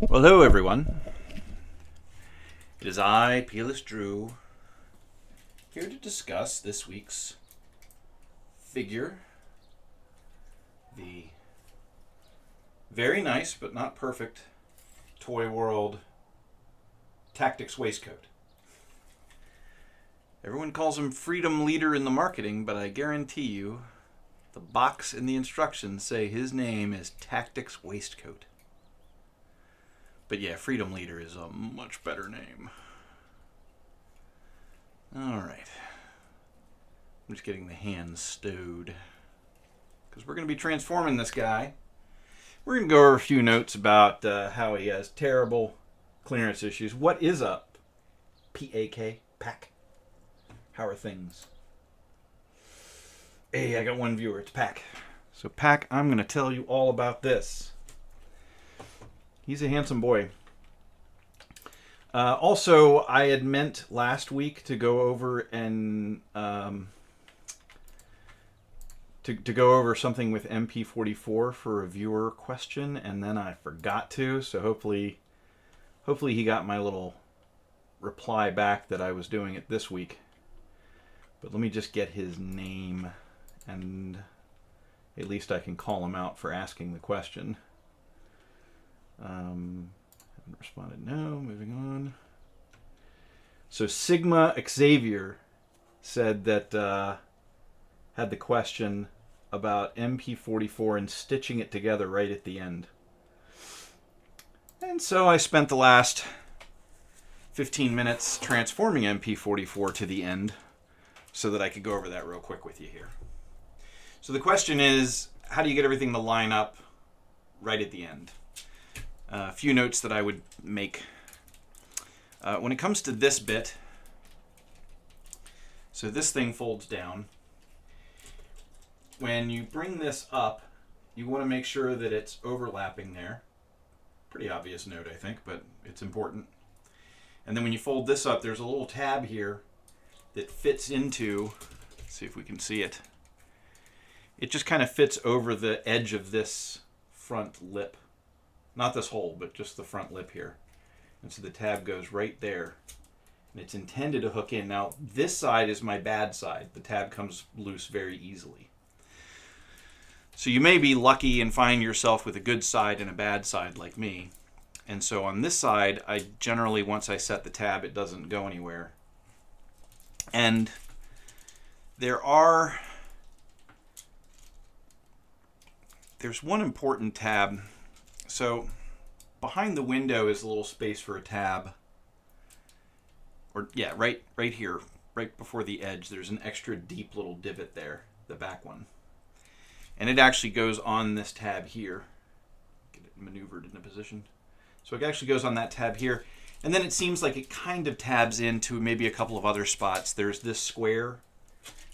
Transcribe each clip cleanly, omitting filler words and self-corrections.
Well, hello everyone. It is I, Peerless Drew, here to discuss this week's figure. The very nice but not perfect Toyworld Tactics waistcoat. Everyone calls him Freedom Leader in the marketing, but I guarantee you the box and the instructions say his name is Tactics Waistcoat. But yeah, Freedom Leader is a much better name. Alright. I'm just getting the hands stowed, because we're going to be transforming this guy. We're going to go over a few notes about how he has terrible clearance issues. What is up? P-A-K? Pack. How are things? Hey, I got one viewer. It's Pack. So Pack, I'm going to tell you all about this. He's a handsome boy. Also, I had meant last week to go over and to go over something with MP44 for a viewer question, and then I forgot to. So hopefully he got my little reply back that I was doing it this week. But let me just get his name, and at least I can call him out for asking the question. Haven't responded. No. Moving on. So Sigma Xavier said that had the question about MP44 and stitching it together right at the end. And so I spent the last 15 minutes transforming MP44 to the end so that I could go over that real quick with you here. So the question is, how do you get everything to line up right at the end? A few notes that I would make. When it comes to this bit, so this thing folds down. When you bring this up, you want to make sure that it's overlapping there. Pretty obvious note, I think, but it's important. And then when you fold this up, there's a little tab here that fits into, let's see if we can see it. It just kind of fits over the edge of this front lip. Not this hole, but just the front lip here. And so the tab goes right there. And it's intended to hook in. Now, this side is my bad side. The tab comes loose very easily. So you may be lucky and find yourself with a good side and a bad side like me. And so on this side, I generally, once I set the tab, it doesn't go anywhere. And there's one important tab. So behind the window is a little space for a tab. Or yeah, right here, right before the edge, there's an extra deep little divot there, the back one. And it actually goes on this tab here. Get it maneuvered into position. So it actually goes on that tab here. And then it seems like it kind of tabs into maybe a couple of other spots. There's this square.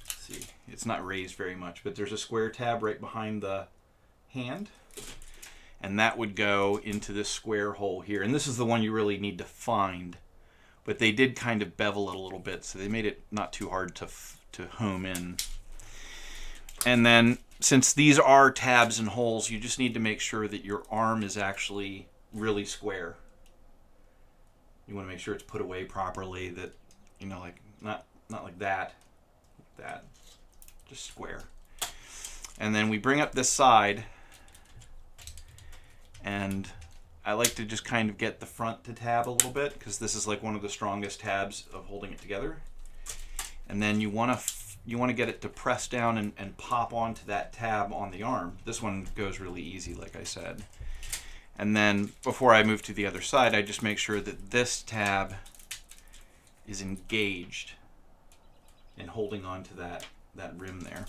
Let's see, it's not raised very much, but there's a square tab right behind the hand. And that would go into this square hole here. And this is the one you really need to find. But they did kind of bevel it a little bit, so they made it not too hard to home in. And then, since these are tabs and holes, you just need to make sure that your arm is actually really square. You want to make sure it's put away properly, that, you know, like, not like that. Just square. And then we bring up this side, and I like to just kind of get the front to tab a little bit, because this is like one of the strongest tabs of holding it together. And then you want to get it to press down and pop onto that tab on the arm. This one goes really easy, like I said. And then before I move to the other side, I just make sure that this tab is engaged and holding on to that rim there.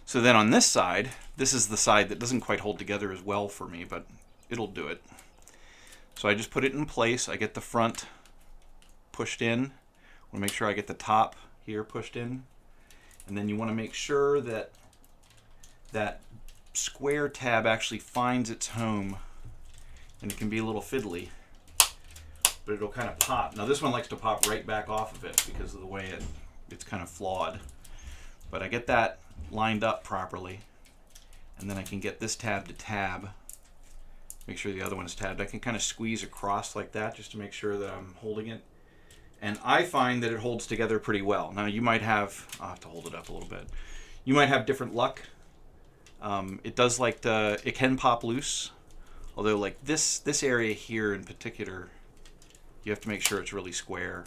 So then on this side, this is the side that doesn't quite hold together as well for me, but it'll do it. So I just put it in place. I get the front pushed in. I want to make sure I get the top here pushed in. And then you want to make sure that that square tab actually finds its home. And it can be a little fiddly, but it'll kind of pop. Now this one likes to pop right back off of it because of the way it's kind of flawed. But I get that lined up properly, and then I can get this tab to tab, Make sure the other one is tabbed. I can kind of squeeze across like that just to make sure that I'm holding it. And I find that it holds together pretty well. Now you might have, I'll have to hold it up a little bit. You might have different luck. It does like to, it can pop loose. Although like this area here in particular, you have to make sure it's really square.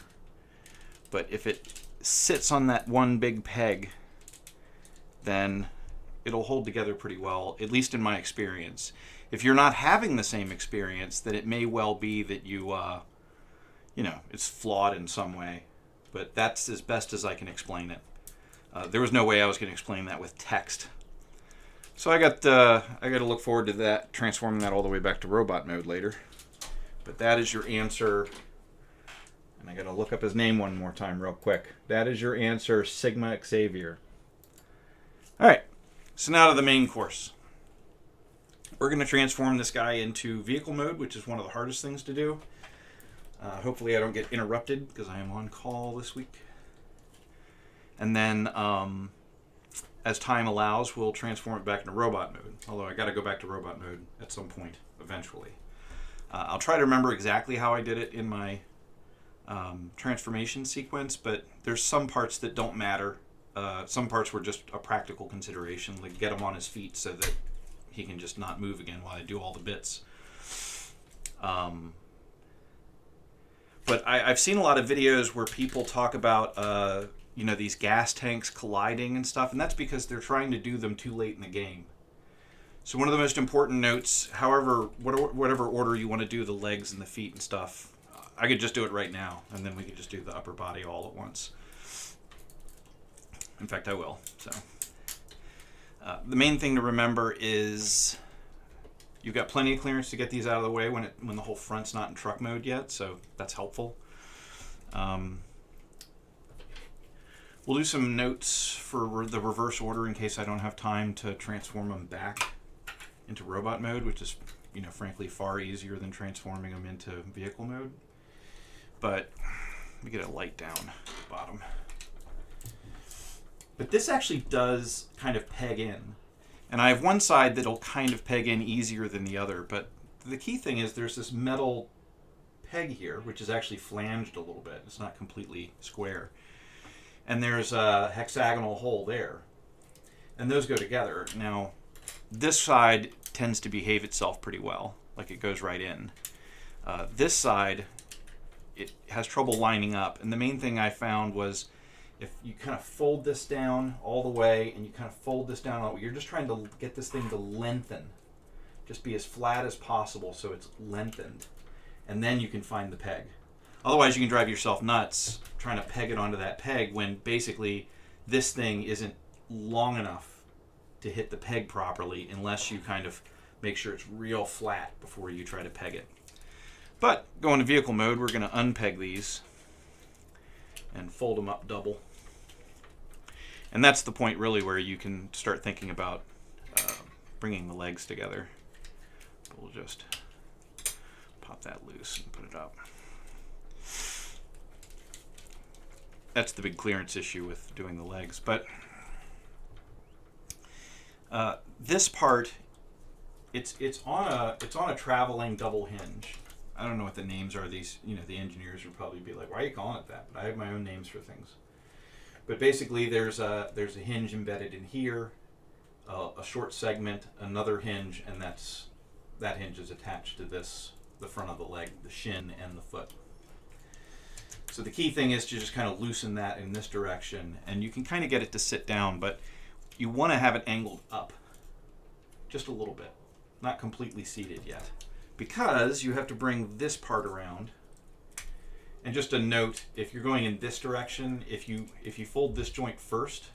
But if it sits on that one big peg, then it'll hold together pretty well, at least in my experience. If you're not having the same experience, then it may well be that you, you know, it's flawed in some way. But that's as best as I can explain it. There was no way I was going to explain that with text. So I got to look forward to that, transforming that all the way back to robot mode later. But that is your answer. And I got to look up his name one more time real quick. That is your answer, Sigma Xavier. All right, so now to the main course. We're going to transform this guy into vehicle mode, which is one of the hardest things to do. Hopefully I don't get interrupted because I am on call this week. And then as time allows, we'll transform it back into robot mode. Although I got to go back to robot mode at some point eventually. I'll try to remember exactly how I did it in my transformation sequence, but there's some parts that don't matter. Some parts were just a practical consideration, like get him on his feet so that he can just not move again while I do all the bits. But I've seen a lot of videos where people talk about you know, these gas tanks colliding and stuff, and that's because they're trying to do them too late in the game. So one of the most important notes, however, whatever order you want to do the legs and the feet and stuff, I could just do it right now, and then we could just do the upper body all at once. In fact, I will. So the main thing to remember is you've got plenty of clearance to get these out of the way when the whole front's not in truck mode yet, so that's helpful. We'll do some notes for the reverse order in case I don't have time to transform them back into robot mode, which is, you know, frankly far easier than transforming them into vehicle mode. But let me get a light down at the bottom. But this actually does kind of peg in. And I have one side that'll kind of peg in easier than the other, but the key thing is there's this metal peg here, which is actually flanged a little bit. It's not completely square. And there's a hexagonal hole there. And those go together. Now, this side tends to behave itself pretty well, like it goes right in. This side, it has trouble lining up. And the main thing I found was if you kind of fold this down all the way and you kind of fold this down, all, you're just trying to get this thing to lengthen. Just be as flat as possible so it's lengthened. And then you can find the peg. Otherwise, you can drive yourself nuts trying to peg it onto that peg when basically this thing isn't long enough to hit the peg properly unless you kind of make sure it's real flat before you try to peg it. But going to vehicle mode, we're going to unpeg these and fold them up double. And that's the point really where you can start thinking about bringing the legs together. We'll just pop that loose and put it up. That's the big clearance issue with doing the legs. But this part, it's on a traveling double hinge. I don't know what the names are. These, you know, the engineers would probably be like, "Why are you calling it that?" But I have my own names for things. But basically, there's a hinge embedded in here, a short segment, another hinge, and that hinge is attached to the front of the leg, the shin, and the foot. So the key thing is to just kind of loosen that in this direction, and you can kind of get it to sit down, but you want to have it angled up just a little bit, not completely seated yet, because you have to bring this part around. And just a note, if you're going in this direction, if you fold this joint first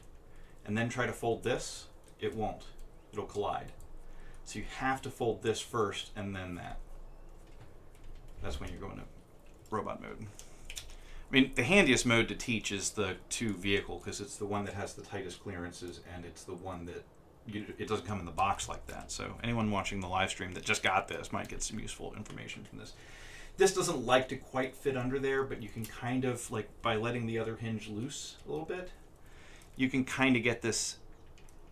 and then try to fold this, it won't. It'll collide. So you have to fold this first and then that. That's when you're going to robot mode. I mean, the handiest mode to teach is the 2 vehicle because it's the one that has the tightest clearances and it's the one that it doesn't come in the box like that. So anyone watching the live stream that just got this might get some useful information from this. This doesn't like to quite fit under there, but you can kind of, like, by letting the other hinge loose a little bit, you can kind of get this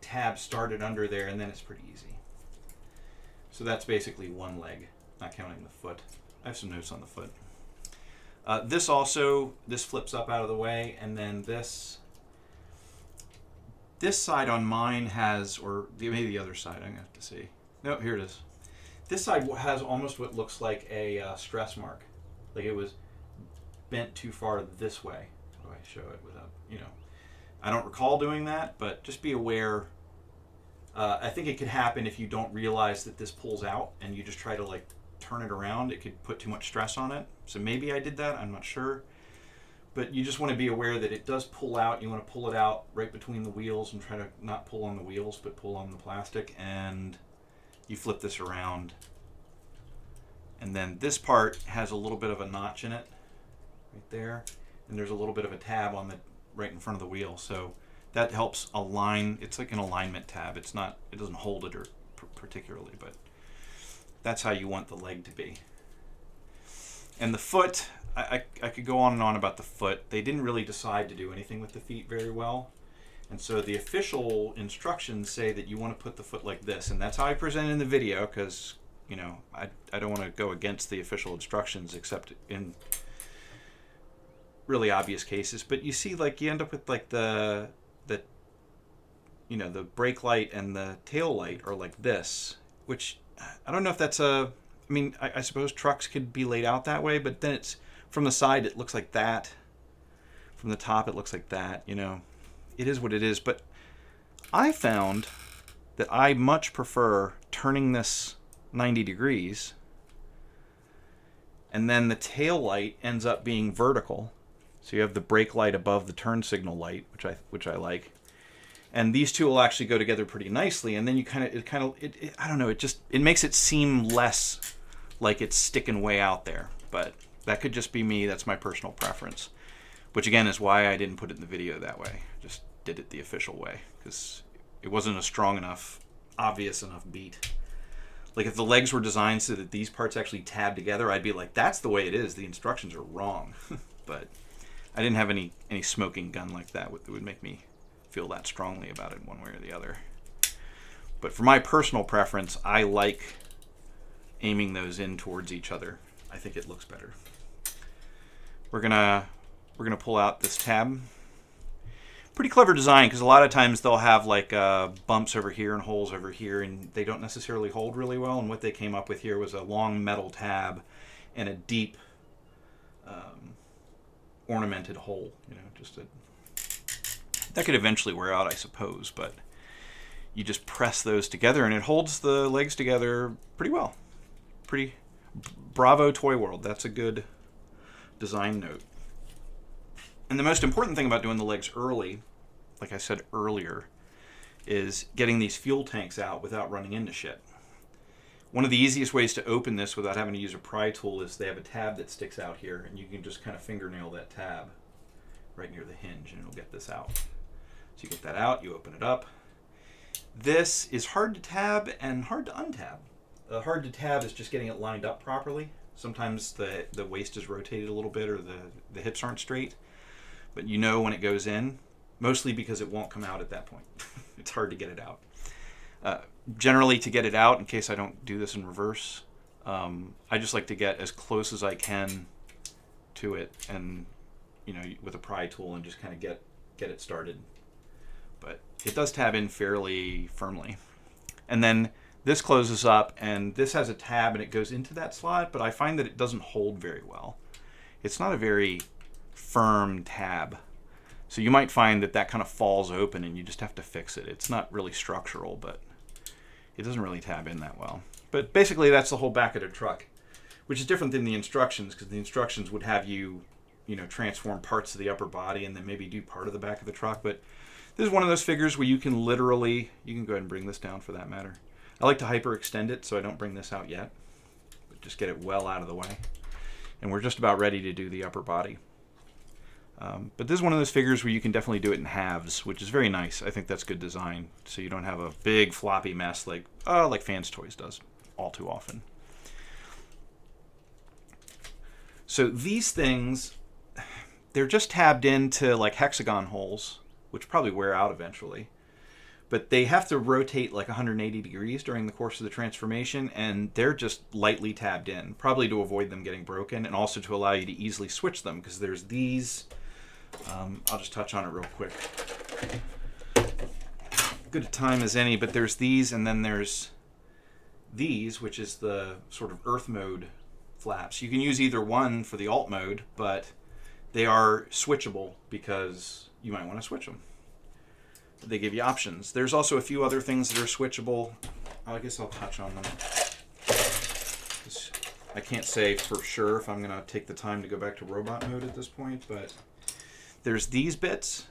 tab started under there, and then it's pretty easy. So that's basically one leg. not counting the foot. I have some notes on the foot. This flips up out of the way, and then this side on mine has, or maybe the other side, I'm going to have to see. No, here it is. This side has almost what looks like a stress mark. Like it was bent too far this way. How do I show it without, I don't recall doing that, but just be aware. I think it could happen if you don't realize that this pulls out and you just try to like turn it around. It could put too much stress on it. So maybe I did that, I'm not sure. But you just want to be aware that it does pull out. You want to pull it out right between the wheels and try to not pull on the wheels, but pull on the plastic. And you flip this around. And then this part has a little bit of a notch in it right there. And there's a little bit of a tab on the right in front of the wheel. So that helps align. It's like an alignment tab. It doesn't hold it or particularly, but that's how you want the leg to be. And the foot, I could go on and on about the foot. They didn't really decide to do anything with the feet very well. And so the official instructions say that you want to put the foot like this. And that's how I present it in the video because, I don't want to go against the official instructions except in really obvious cases. But you see, like, you end up with like the brake light and the tail light are like this, which I don't know if that's I suppose trucks could be laid out that way, but then it's from the side, it looks like that. From the top, it looks like that, It is what it is, but I found that I much prefer turning this 90 degrees and then the tail light ends up being vertical. So you have the brake light above the turn signal light, which I like. And these two will actually go together pretty nicely. And then I don't know, it makes it seem less like it's sticking way out there. But that could just be me. That's my personal preference. Which again is why I didn't put it in the video that way. Just did it the official way. Because it wasn't a strong enough, obvious enough beat. Like if the legs were designed so that these parts actually tab together, I'd be like, that's the way it is. The instructions are wrong. But I didn't have any smoking gun like that would make me feel that strongly about it one way or the other. But for my personal preference, I like aiming those in towards each other. I think it looks better. We're gonna pull out this tab. Pretty clever design because a lot of times they'll have like bumps over here and holes over here, and they don't necessarily hold really well. And what they came up with here was a long metal tab and a deep ornamented hole. That could eventually wear out, I suppose, but you just press those together and it holds the legs together pretty well. Bravo Toyworld. That's a good design note. And the most important thing about doing the legs early, like I said earlier, is getting these fuel tanks out without running into shit. One of the easiest ways to open this without having to use a pry tool is they have a tab that sticks out here, and you can just kind of fingernail that tab right near the hinge, and it'll get this out. So you get that out, you open it up. This is hard to tab and hard to untab. Hard to tab is just getting it lined up properly. Sometimes the waist is rotated a little bit or the hips aren't straight. But when it goes in, mostly because it won't come out at that point. It's hard to get it out. Generally, to get it out, in case I don't do this in reverse, I just like to get as close as I can to it and, with a pry tool and just kind of get it started. But it does tab in fairly firmly. And then this closes up, and this has a tab, and it goes into that slot, but I find that it doesn't hold very well. It's not a very firm tab. So you might find that kind of falls open, and you just have to fix it. It's not really structural, but it doesn't really tab in that well. But basically, that's the whole back of the truck, which is different than the instructions, because the instructions would have you, transform parts of the upper body and then maybe do part of the back of the truck. But this is one of those figures where you can go ahead and bring this down for that matter. I like to hyperextend it, so I don't bring this out yet, but just get it well out of the way. And we're just about ready to do the upper body. But this is one of those figures where you can definitely do it in halves, which is very nice. I think that's good design, so you don't have a big floppy mess like Fans Toys does all too often. So these things, they're just tabbed into like hexagon holes, which probably wear out eventually. But they have to rotate like 180 degrees during the course of the transformation, and they're just lightly tabbed in, probably to avoid them getting broken, and also to allow you to easily switch them, because there's these. I'll just touch on it real quick. Good a time as any, but there's these, and then there's these, which is the sort of earth mode flaps. You can use either one for the alt mode, but they are switchable because you might want to switch them. They give you options. There's also a few other things that are switchable. I guess I'll touch on them. I can't say for sure if I'm going to take the time to go back to robot mode at this point, but there's these bits.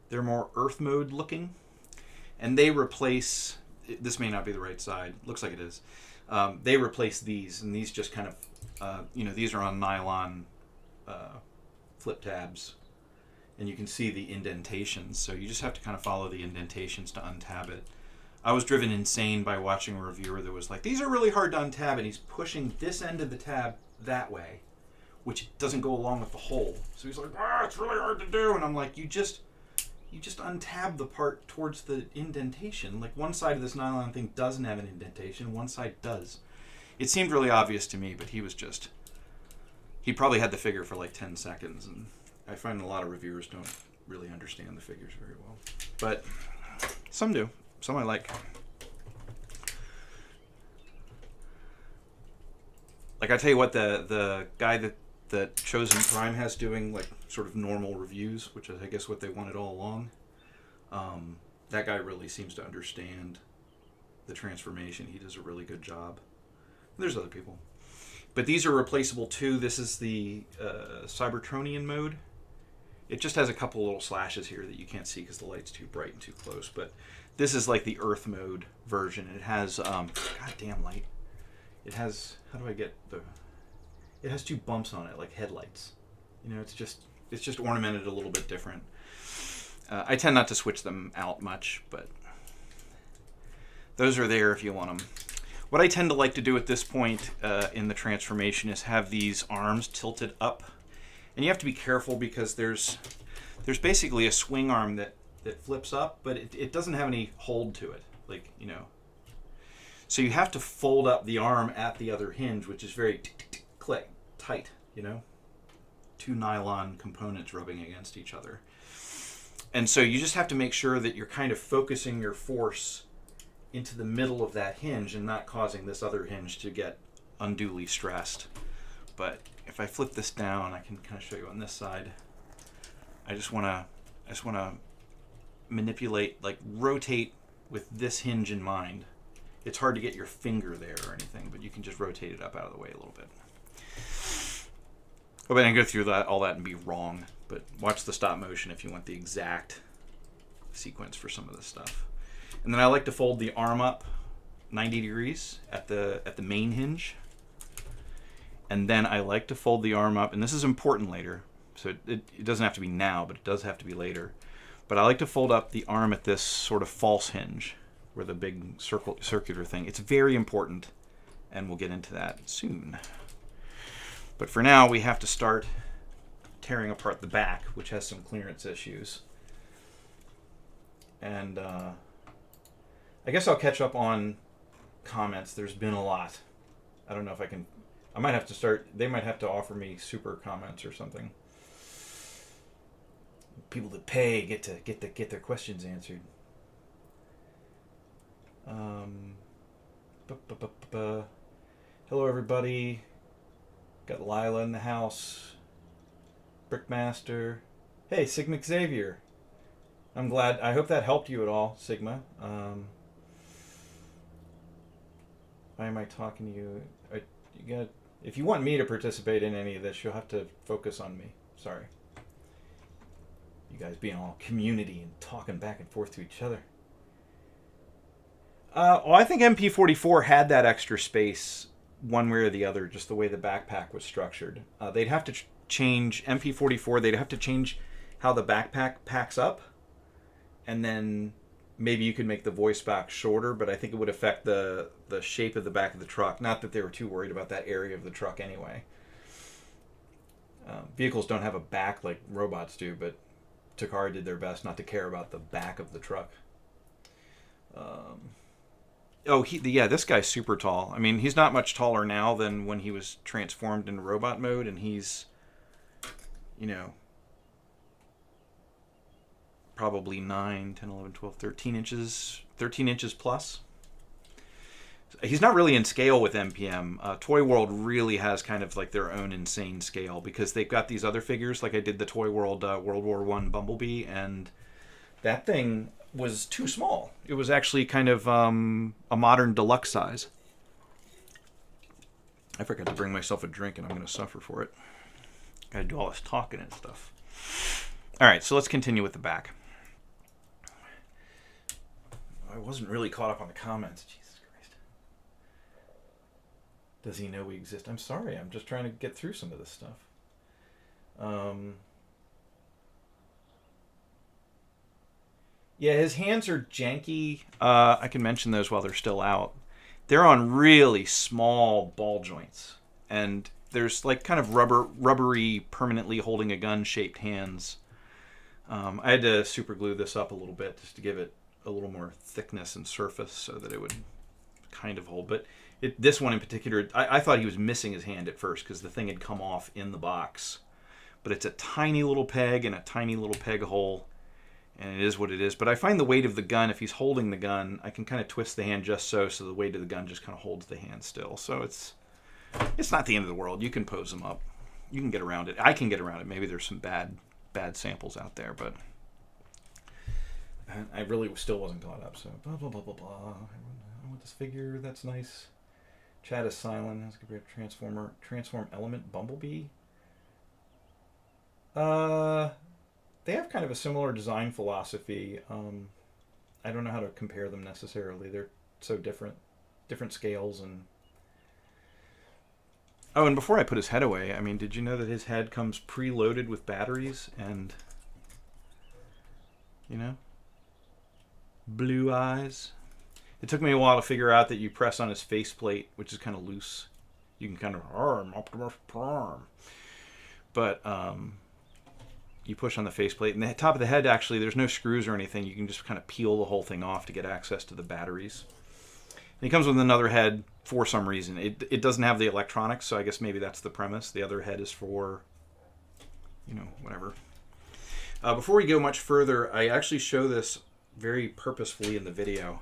They're more earth mode looking, and they replace, this may not be the right side, looks like it is. They replace these, and these just kind of, these are on nylon flip tabs, and you can see the indentations, so you just have to kind of follow the indentations to untab it. I was driven insane by watching a reviewer that was like, these are really hard to untab, and he's pushing this end of the tab that way, which doesn't go along with the hole. So he's like, it's really hard to do, and I'm like, you just untab the part towards the indentation. Like, one side of this nylon thing doesn't have an indentation, one side does. It seemed really obvious to me, but he probably had the figure for like 10 seconds, and I find a lot of reviewers don't really understand the figures very well. But some do. Some I like. Like, I tell you what, the guy that Chosen Prime has doing like sort of normal reviews, which is I guess what they wanted all along, that guy really seems to understand the transformation. He does a really good job. There's other people. But these are replaceable too. This is the Cybertronian mode. It just has a couple little slashes here that you can't see because the light's too bright and too close. But this is like the Earth mode version. It has, goddamn light. It has, how do I get the, it has two bumps on it, like headlights. You know, it's just ornamented a little bit different. I tend not to switch them out much, but those are there if you want them. What I tend to like to do at this point in the transformation is have these arms tilted up. And you have to be careful because there's basically a swing arm that flips up, but it doesn't have any hold to it. Like, you know. So you have to fold up the arm at the other hinge, which is very tight, you know. Two nylon components rubbing against each other. And so you just have to make sure that you're kind of focusing your force into the middle of that hinge and not causing this other hinge to get unduly stressed. But if I flip this down, I can kind of show you on this side. I just want to manipulate, like rotate with this hinge in mind. It's hard to get your finger there or anything, but you can just rotate it up out of the way a little bit. Oh, but I can go through all that and be wrong, but watch the stop motion if you want the exact sequence for some of this stuff. And then I like to fold the arm up 90 degrees at the main hinge. And then I like to fold the arm up, and this is important later, so it doesn't have to be now, but it does have to be later. But I like to fold up the arm at this sort of false hinge, where the big circular thing. It's very important, and we'll get into that soon. But for now, we have to start tearing apart the back, which has some clearance issues. And I guess I'll catch up on comments. There's been a lot. I don't know if I can. I might have to start. They might have to offer me super comments or something. People that pay get their questions answered. Hello, everybody. Got Lila in the house. Brickmaster. Hey, Sigma Xavier. I'm glad. I hope that helped you at all, Sigma. Why am I talking to you? If you want me to participate in any of this, you'll have to focus on me. Sorry. You guys being all community and talking back and forth to each other. Well, I think MP44 had that extra space one way or the other, just the way the backpack was structured. They'd have to change MP44. They'd have to change how the backpack packs up, and then maybe you could make the voice box shorter, but I think it would affect the shape of the back of the truck. Not that they were too worried about that area of the truck anyway. Vehicles don't have a back like robots do, but Takara did their best not to care about the back of the truck. Oh, yeah, this guy's super tall. I mean, he's not much taller now than when he was transformed into robot mode, and he's, you know, probably 9, 10, 11, 12, 13 inches, 13 inches plus. He's not really in scale with MPM. Toyworld really has kind of like their own insane scale because they've got these other figures. Like I did the Toyworld World War I Bumblebee, and that thing was too small. It was actually kind of a modern deluxe size. I forgot to bring myself a drink, and I'm going to suffer for it. Got to do all this talking and stuff. All right, so let's continue with the back. I wasn't really caught up on the comments. Jesus Christ. Does he know we exist? I'm sorry. I'm just trying to get through some of this stuff. Yeah, his hands are janky. I can mention those while they're still out. They're on really small ball joints. And there's like kind of rubbery, permanently holding a gun shaped hands. I had to super glue this up a little bit just to give it a little more thickness and surface so that it would kind of hold. But this one in particular, I thought he was missing his hand at first because the thing had come off in the box. But it's a tiny little peg and a tiny little peg hole. And it is what it is. But I find the weight of the gun, if he's holding the gun, I can kind of twist the hand just so the weight of the gun just kind of holds the hand still. So it's not the end of the world. You can pose them up. You can get around it. I can get around it. Maybe there's some bad samples out there, but I really still wasn't caught up. So blah, blah, blah, blah, blah. I want this figure. That's nice. Chat is silent. That's compared to Transform Element Bumblebee. They have kind of a similar design philosophy. I don't know how to compare them necessarily. They're so different scales. And oh, and before I put his head away, I mean, did you know that his head comes preloaded with batteries and, you know, blue eyes? It took me a while to figure out that you press on his faceplate, which is kind of loose. You can kind of Optimus Prime, but you push on the faceplate, and the top of the head, actually, there's no screws or anything. You can just kind of peel the whole thing off to get access to the batteries. And he comes with another head for some reason. It doesn't have the electronics, so I guess maybe that's the premise. The other head is for, you know, whatever. Before we go much further, I actually show this very purposefully in the video.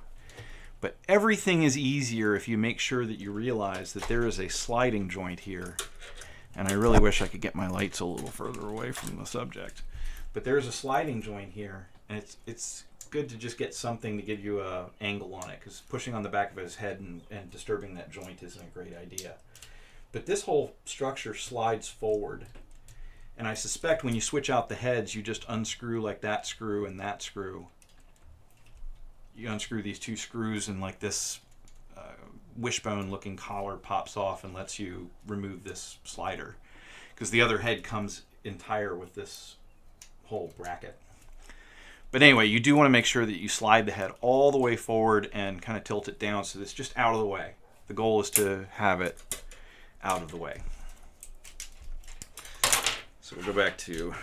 But everything is easier if you make sure that you realize that there is a sliding joint here. And I really wish I could get my lights a little further away from the subject. But there's a sliding joint here, and it's good to just get something to give you an angle on it, because pushing on the back of his head and disturbing that joint isn't a great idea. But this whole structure slides forward. And I suspect when you switch out the heads, you just unscrew like that screw and that screw. You unscrew these two screws, and like this wishbone looking collar pops off and lets you remove this slider, because the other head comes entire with this whole bracket. But anyway, you do want to make sure that you slide the head all the way forward and kind of tilt it down so that it's just out of the way. The goal is to have it out of the way. So we'll go back to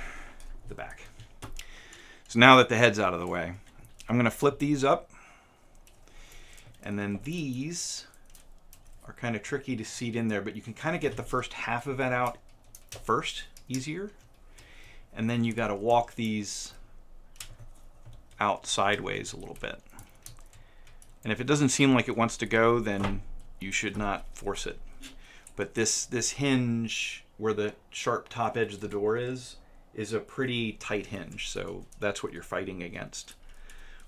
the back. So now that the head's out of the way, I'm going to flip these up, and then these are kind of tricky to seat in there, but you can kind of get the first half of it out first, easier. And then you got to walk these out sideways a little bit. And if it doesn't seem like it wants to go, then you should not force it. But this hinge where the sharp top edge of the door is a pretty tight hinge, so that's what you're fighting against.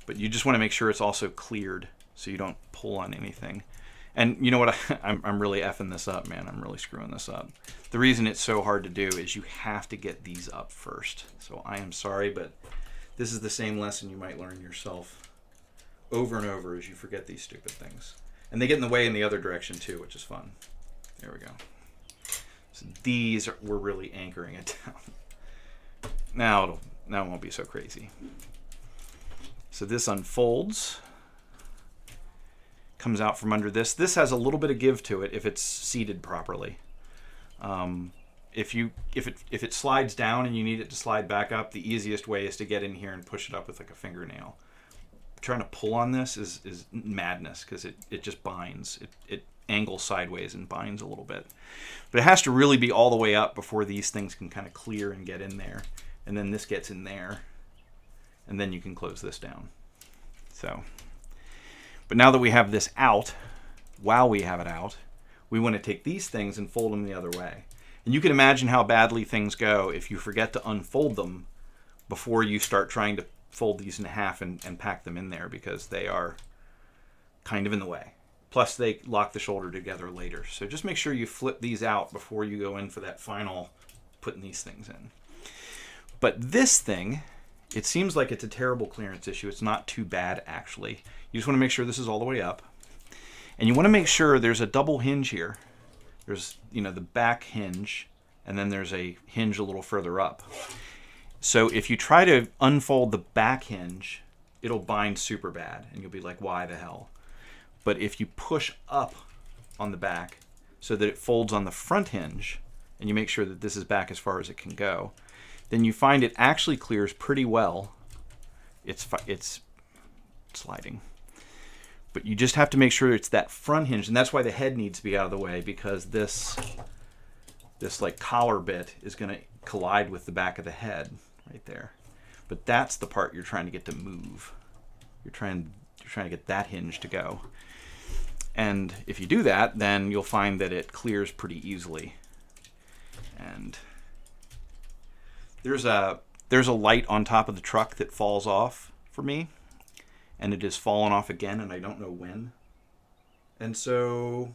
But you just want to make sure it's also cleared so you don't pull on anything. And you know what? I'm really effing this up, man. I'm really screwing this up. The reason it's so hard to do is you have to get these up first. So I am sorry, but this is the same lesson you might learn yourself over and over as you forget these stupid things. And they get in the way in the other direction too, which is fun. There we go. So we're really anchoring it down. Now it won't be so crazy. So this unfolds. Comes out from under this. This has a little bit of give to it if it's seated properly. If it slides down and you need it to slide back up, the easiest way is to get in here and push it up with like a fingernail. trying to pull on this is madness, because it just binds. It angles sideways and binds a little bit. But it has to really be all the way up before these things can kind of clear and get in there. And then this gets in there. And then you can close this down. So, but now that we have this out, while we have it out, we want to take these things and fold them the other way. And you can imagine how badly things go if you forget to unfold them before you start trying to fold these in half and pack them in there, because they are kind of in the way. Plus they lock the shoulder together later. So just make sure you flip these out before you go in for that final putting these things in. But this thing, it seems like it's a terrible clearance issue. It's not too bad, actually. You just want to make sure this is all the way up. And you want to make sure there's a double hinge here. There's, you know, the back hinge, and then there's a hinge a little further up. So if you try to unfold the back hinge, it'll bind super bad, and you'll be like, why the hell? But if you push up on the back so that it folds on the front hinge, and you make sure that this is back as far as it can go, then you find it actually clears pretty well. It's sliding. But you just have to make sure it's that front hinge, and that's why the head needs to be out of the way, because this like collar bit is going to collide with the back of the head right there. But that's the part you're trying to get to move. You're trying to get that hinge to go. And if you do that, then you'll find that it clears pretty easily. And there's a light on top of the truck that falls off for me, and it has fallen off again, and I don't know when. And so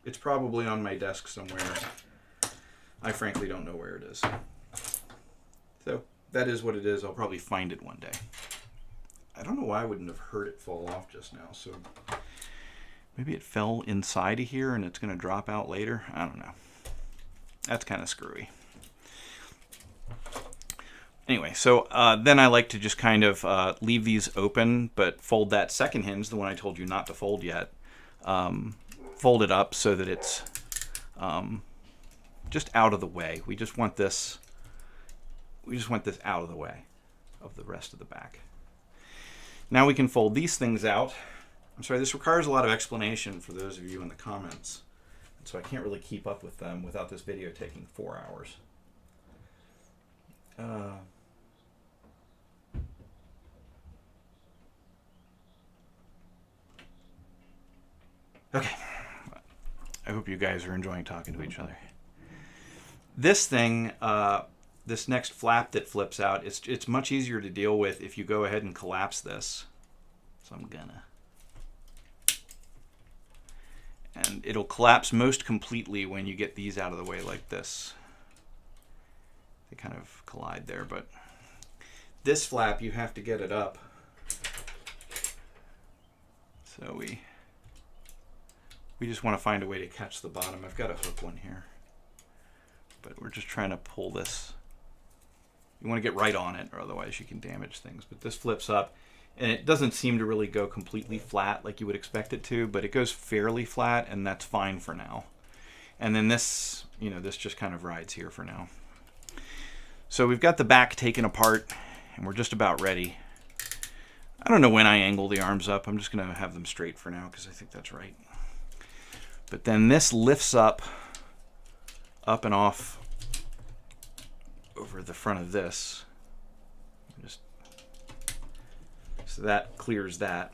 it's probably on my desk somewhere. I frankly don't know where it is. So that is what it is. I'll probably find it one day. I don't know why I wouldn't have heard it fall off just now. So maybe it fell inside of here and it's going to drop out later. I don't know. That's kind of screwy. Anyway, so then I like to just kind of leave these open, but fold that second hinge, the one I told you not to fold yet, fold it up so that it's just out of the way. We just want this out of the way of the rest of the back. Now we can fold these things out. I'm sorry, this requires a lot of explanation for those of you in the comments, and so I can't really keep up with them without this video taking 4 hours. Okay, I hope you guys are enjoying talking to each other. This thing, this next flap that flips out, it's much easier to deal with if you go ahead and collapse this. So I'm gonna. And it'll collapse most completely when you get these out of the way like this. They kind of collide there, but this flap, you have to get it up. So we just want to find a way to catch the bottom. I've got a hook one here, but we're just trying to pull this. You want to get right on it, or otherwise you can damage things. But this flips up, and it doesn't seem to really go completely flat like you would expect it to, but it goes fairly flat, and that's fine for now. And then this, you know, this just kind of rides here for now. So we've got the back taken apart, and we're just about ready. I don't know when I angle the arms up. I'm just going to have them straight for now because I think that's right. But then this lifts up and off over the front of this. So that clears that.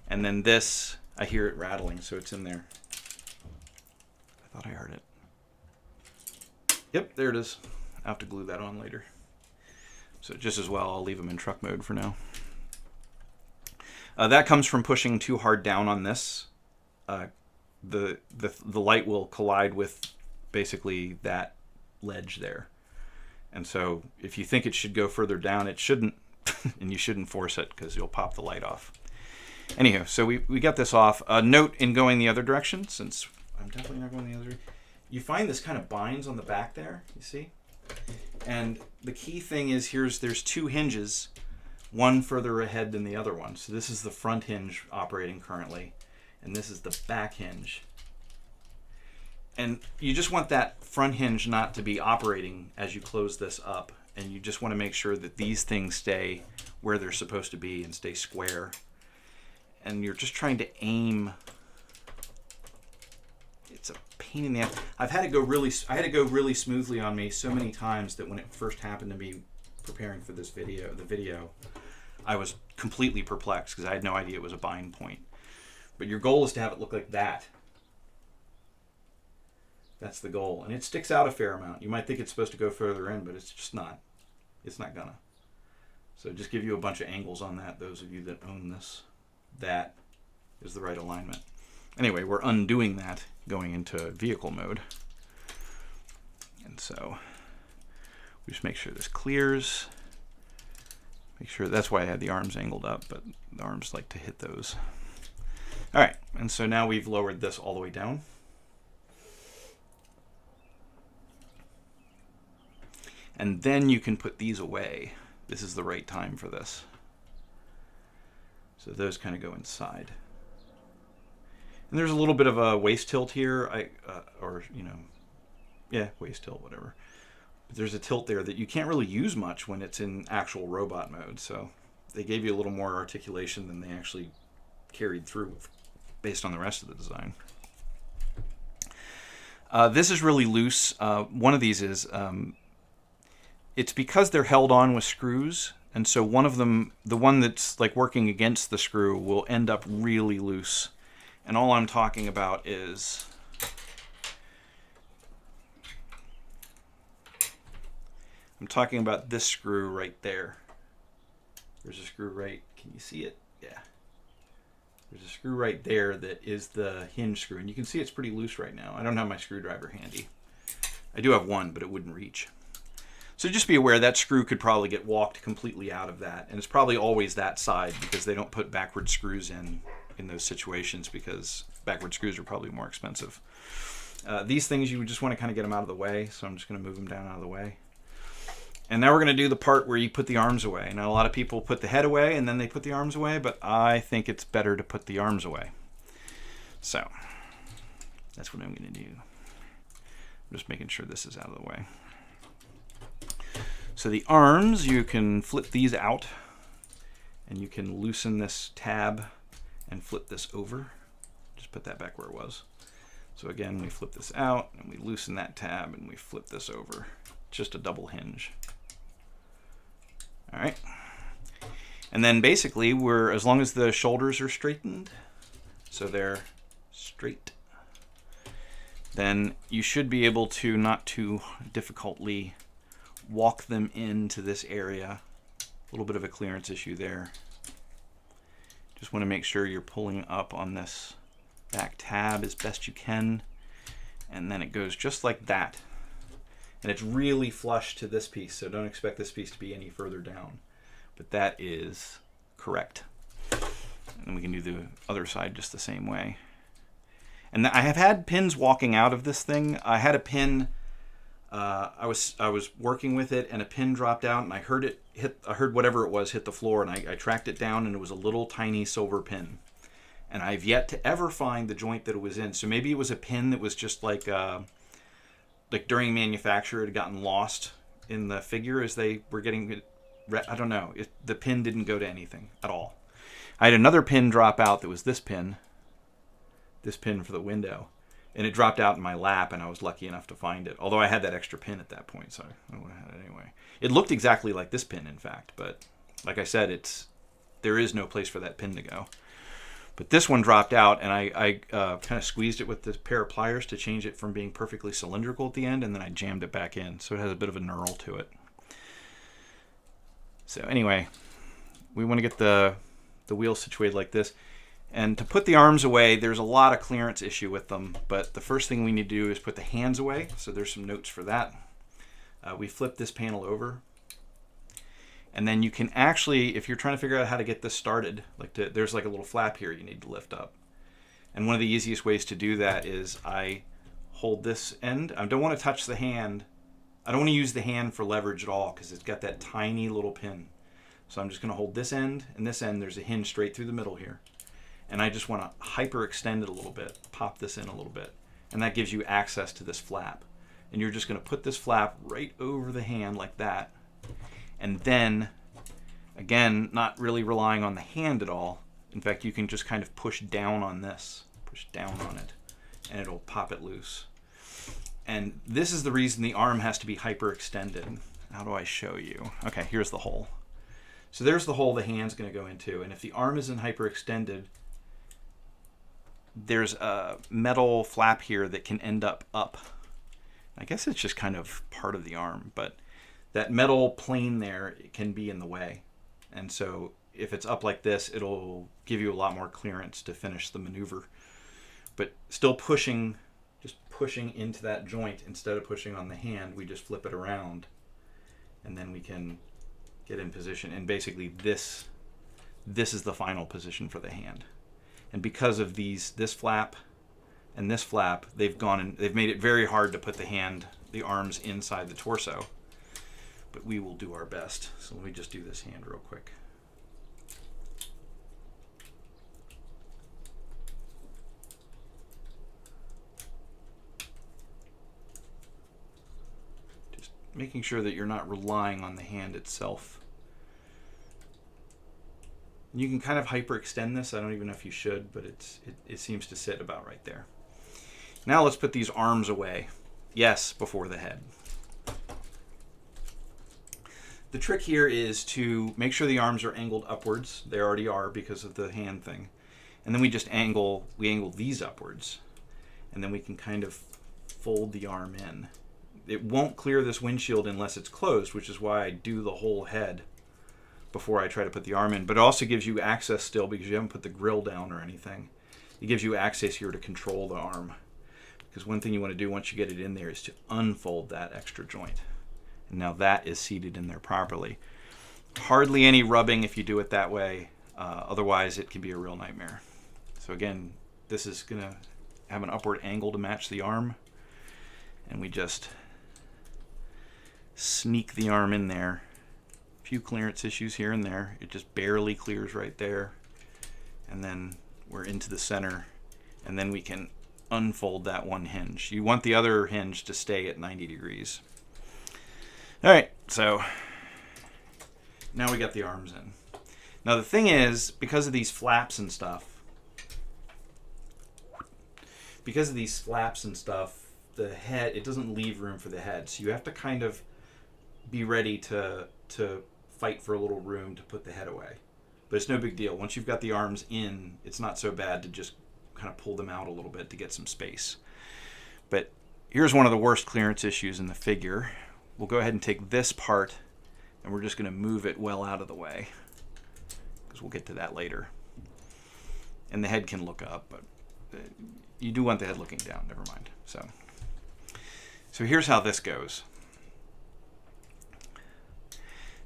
And then this, I hear it rattling, so it's in there. I thought I heard it. Yep, there it is. I'll have to glue that on later. So just as well, I'll leave them in truck mode for now. That comes from pushing too hard down on this. The light will collide with basically that ledge there. And so if you think it should go further down, it shouldn't. And you shouldn't force it because you'll pop the light off. Anyhow, so we got this off. Note in going the other direction, since I'm definitely not going the other direction, you find this kind of binds on the back there, you see? And the key thing is there's two hinges, one further ahead than the other one. So this is the front hinge operating currently, and this is the back hinge. And you just want that front hinge not to be operating as you close this up, and you just want to make sure that these things stay where they're supposed to be and stay square. And you're just trying to aim. It's a pain in the ass. I had to go really smoothly on me so many times that when it first happened to me preparing for this video, I was completely perplexed because I had no idea it was a bind point. But your goal is to have it look like that. That's the goal. And it sticks out a fair amount. You might think it's supposed to go further in, but it's just not. It's not gonna. So just give you a bunch of angles on that, those of you that own this. That is the right alignment. Anyway, we're undoing that going into vehicle mode. And so we just make sure this clears. Make sure, that's why I had the arms angled up, but the arms like to hit those. All right, and so now we've lowered this all the way down. And then you can put these away. This is the right time for this. So those kind of go inside. And there's a little bit of a waist tilt here, or, you know, yeah, waist tilt, whatever. But there's a tilt there that you can't really use much when it's in actual robot mode. So they gave you a little more articulation than they actually carried through based on the rest of the design. This is really loose. One of these is, it's because they're held on with screws, and so one of them, the one that's like working against the screw, will end up really loose. And all I'm talking about is I'm talking about this screw right there. There's a screw right, can you see it? Yeah. There's a screw right there that is the hinge screw, and you can see it's pretty loose right now. I don't have my screwdriver handy. I do have one, but it wouldn't reach. So just be aware that screw could probably get walked completely out of that, and it's probably always that side because they don't put backward screws in those situations because backward screws are probably more expensive. These things you just want to kind of get them out of the way, so I'm just going to move them down out of the way. And now we're going to do the part where you put the arms away. Now a lot of people put the head away and then they put the arms away, but I think it's better to put the arms away. So that's what I'm going to do. I'm just making sure this is out of the way. So the arms, you can flip these out and you can loosen this tab and flip this over. Just put that back where it was. So again, we flip this out and we loosen that tab and we flip this over. Just a double hinge. All right. And then basically as long as the shoulders are straightened, so they're straight, then you should be able to not too difficultly walk them into this area. A little bit of a clearance issue there. Just want to make sure you're pulling up on this back tab as best you can. And then it goes just like that. And it's really flush to this piece, so don't expect this piece to be any further down. But that is correct. And we can do the other side just the same way. And I have had pins walking out of this thing. I had a pin, I was working with it and a pin dropped out and I heard it hit, I heard whatever it was hit the floor, and I tracked it down and it was a little tiny silver pin. And I've yet to ever find the joint that it was in. So maybe it was a pin that was just like during manufacture it had gotten lost in the figure as they were getting it. I don't know. The pin didn't go to anything at all. I had another pin drop out that was this pin for the window, and it dropped out in my lap, and I was lucky enough to find it. Although I had that extra pin at that point, so I would have had it anyway. It looked exactly like this pin, in fact, but like I said, there is no place for that pin to go. But this one dropped out, and I kind of squeezed it with this pair of pliers to change it from being perfectly cylindrical at the end, and then I jammed it back in, so it has a bit of a knurl to it. So anyway, we want to get the wheels situated like this. And to put the arms away, there's a lot of clearance issue with them, but the first thing we need to do is put the hands away, so there's some notes for that. We flip this panel over. And then you can actually, if you're trying to figure out how to get this started, there's like a little flap here you need to lift up. And one of the easiest ways to do that is I hold this end. I don't want to touch the hand. I don't want to use the hand for leverage at all because it's got that tiny little pin. So I'm just going to hold this end and this end. There's a hinge straight through the middle here. And I just want to hyperextend it a little bit, pop this in a little bit. And that gives you access to this flap. And you're just going to put this flap right over the hand like that. And then, again, not really relying on the hand at all. In fact, you can just kind of push down on this, push down on it, and it'll pop it loose. And this is the reason the arm has to be hyperextended. How do I show you? Okay, here's the hole. So there's the hole the hand's going to go into. And if the arm isn't hyperextended, there's a metal flap here that can end up. I guess it's just kind of part of the arm, but that metal plane there, it can be in the way. And so if it's up like this, it'll give you a lot more clearance to finish the maneuver. But still pushing, just pushing into that joint instead of pushing on the hand, we just flip it around and then we can get in position. And basically this is the final position for the hand. And because of this flap and this flap, they've made it very hard to put the arms inside the torso. But we will do our best. So let me just do this hand real quick. Just making sure that you're not relying on the hand itself. You can kind of hyperextend this. I don't even know if you should, but it seems to sit about right there. Now let's put these arms away. Yes, before the head. The trick here is to make sure the arms are angled upwards. They already are because of the hand thing. And then we angle these upwards. And then we can kind of fold the arm in. It won't clear this windshield unless it's closed, which is why I do the whole head before I try to put the arm in. But it also gives you access still, because you haven't put the grill down or anything. It gives you access here to control the arm. Because one thing you want to do once you get it in there is to unfold that extra joint. And now that is seated in there properly. Hardly any rubbing if you do it that way. Otherwise, it can be a real nightmare. So again, this is going to have an upward angle to match the arm. And we just sneak the arm in there. Few clearance issues here and there. It just barely clears right there. And then we're into the center. And then we can unfold that one hinge. You want the other hinge to stay at 90 degrees. All right, so now we got the arms in. Now the thing is, because of these flaps and stuff, the head, it doesn't leave room for the head. So you have to kind of be ready to fight for a little room to put the head away. But it's no big deal. Once you've got the arms in, it's not so bad to just kind of pull them out a little bit to get some space. But here's one of the worst clearance issues in the figure. We'll go ahead and take this part and we're just going to move it well out of the way, because we'll get to that later. And the head can look up, but you do want the head looking down. Never mind. So here's how this goes.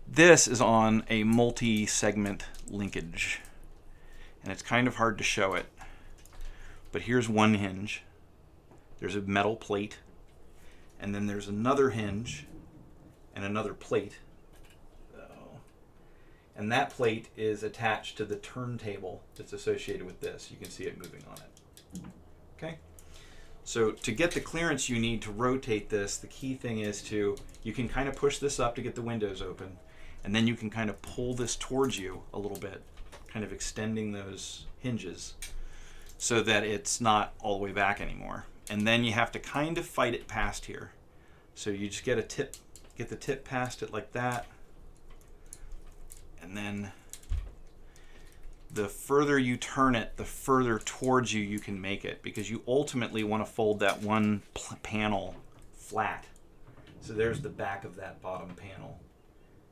This is on a multi-segment linkage, and it's kind of hard to show it. But here's one hinge. There's a metal plate, and then there's another hinge and another plate. And that plate is attached to the turntable that's associated with this. You can see it moving on it. Okay? So to get the clearance you need to rotate this, the key thing is you can kind of push this up to get the windows open, and then you can kind of pull this towards you a little bit, kind of extending those hinges so that it's not all the way back anymore. And then you have to kind of fight it past here. So you just get the tip past it like that. And then the further you turn it, the further towards you can make it, because you ultimately want to fold that one panel flat. So there's the back of that bottom panel.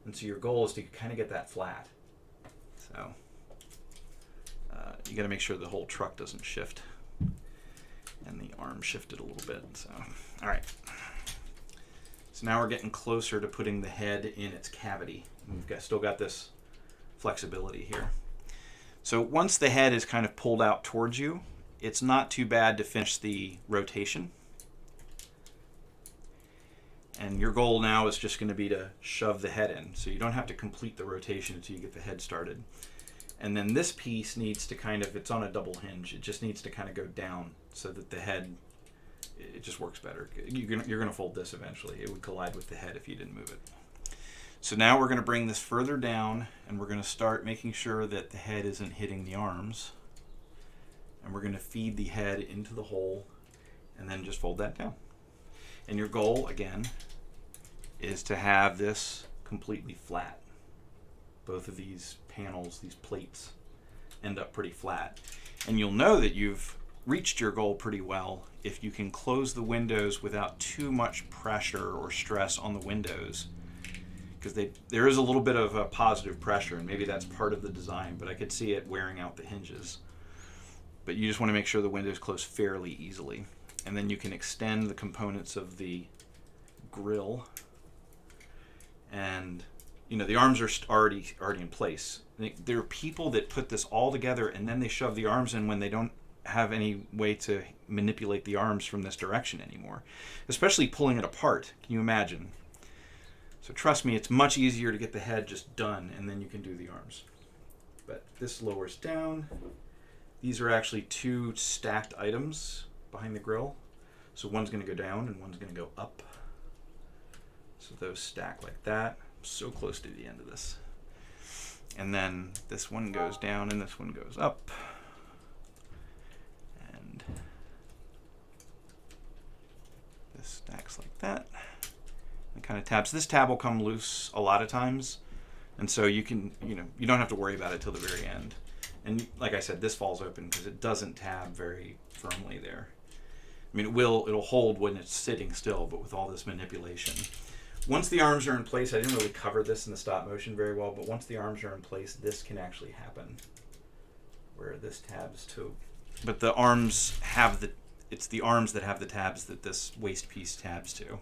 And so your goal is to kind of get that flat. So you got to make sure the whole truck doesn't shift. And the arm shifted a little bit. So, all right. So now we're getting closer to putting the head in its cavity. We've still got this flexibility here. So once the head is kind of pulled out towards you, it's not too bad to finish the rotation. And your goal now is just going to be to shove the head in. So you don't have to complete the rotation until you get the head started. And then this piece needs to kind of, it's on a double hinge. It just needs to kind of go down so that the head, it just works better. You're going to fold this eventually. It would collide with the head if you didn't move it. So now we're going to bring this further down, and we're going to start making sure that the head isn't hitting the arms. And we're going to feed the head into the hole and then just fold that down. And your goal, again, is to have this completely flat. Both of these panels, these plates, end up pretty flat. And you'll know that you've reached your goal pretty well if you can close the windows without too much pressure or stress on the windows. Because there is a little bit of a positive pressure, and maybe that's part of the design, but I could see it wearing out the hinges. But you just want to make sure the windows close fairly easily. And then you can extend the components of the grill. And you know, the arms are already in place. There are people that put this all together and then they shove the arms in when they don't have any way to manipulate the arms from this direction anymore. Especially pulling it apart. Can you imagine? So trust me, it's much easier to get the head just done, and then you can do the arms. But this lowers down. These are actually two stacked items behind the grill. So one's going to go down and one's going to go up. So those stack like that. I'm so close to the end of this. And then this one goes down and this one goes up. And this stacks like that. It kind of tabs. This tab will come loose a lot of times, and so you can, you don't have to worry about it till the very end. And like I said, this falls open because it doesn't tab very firmly there. I mean, it'll hold when it's sitting still, but with all this manipulation. Once the arms are in place, I didn't really cover this in the stop motion very well, but once the arms are in place, this can actually happen, where this tabs too. But the arms have it's the arms that have the tabs that this waist piece tabs to.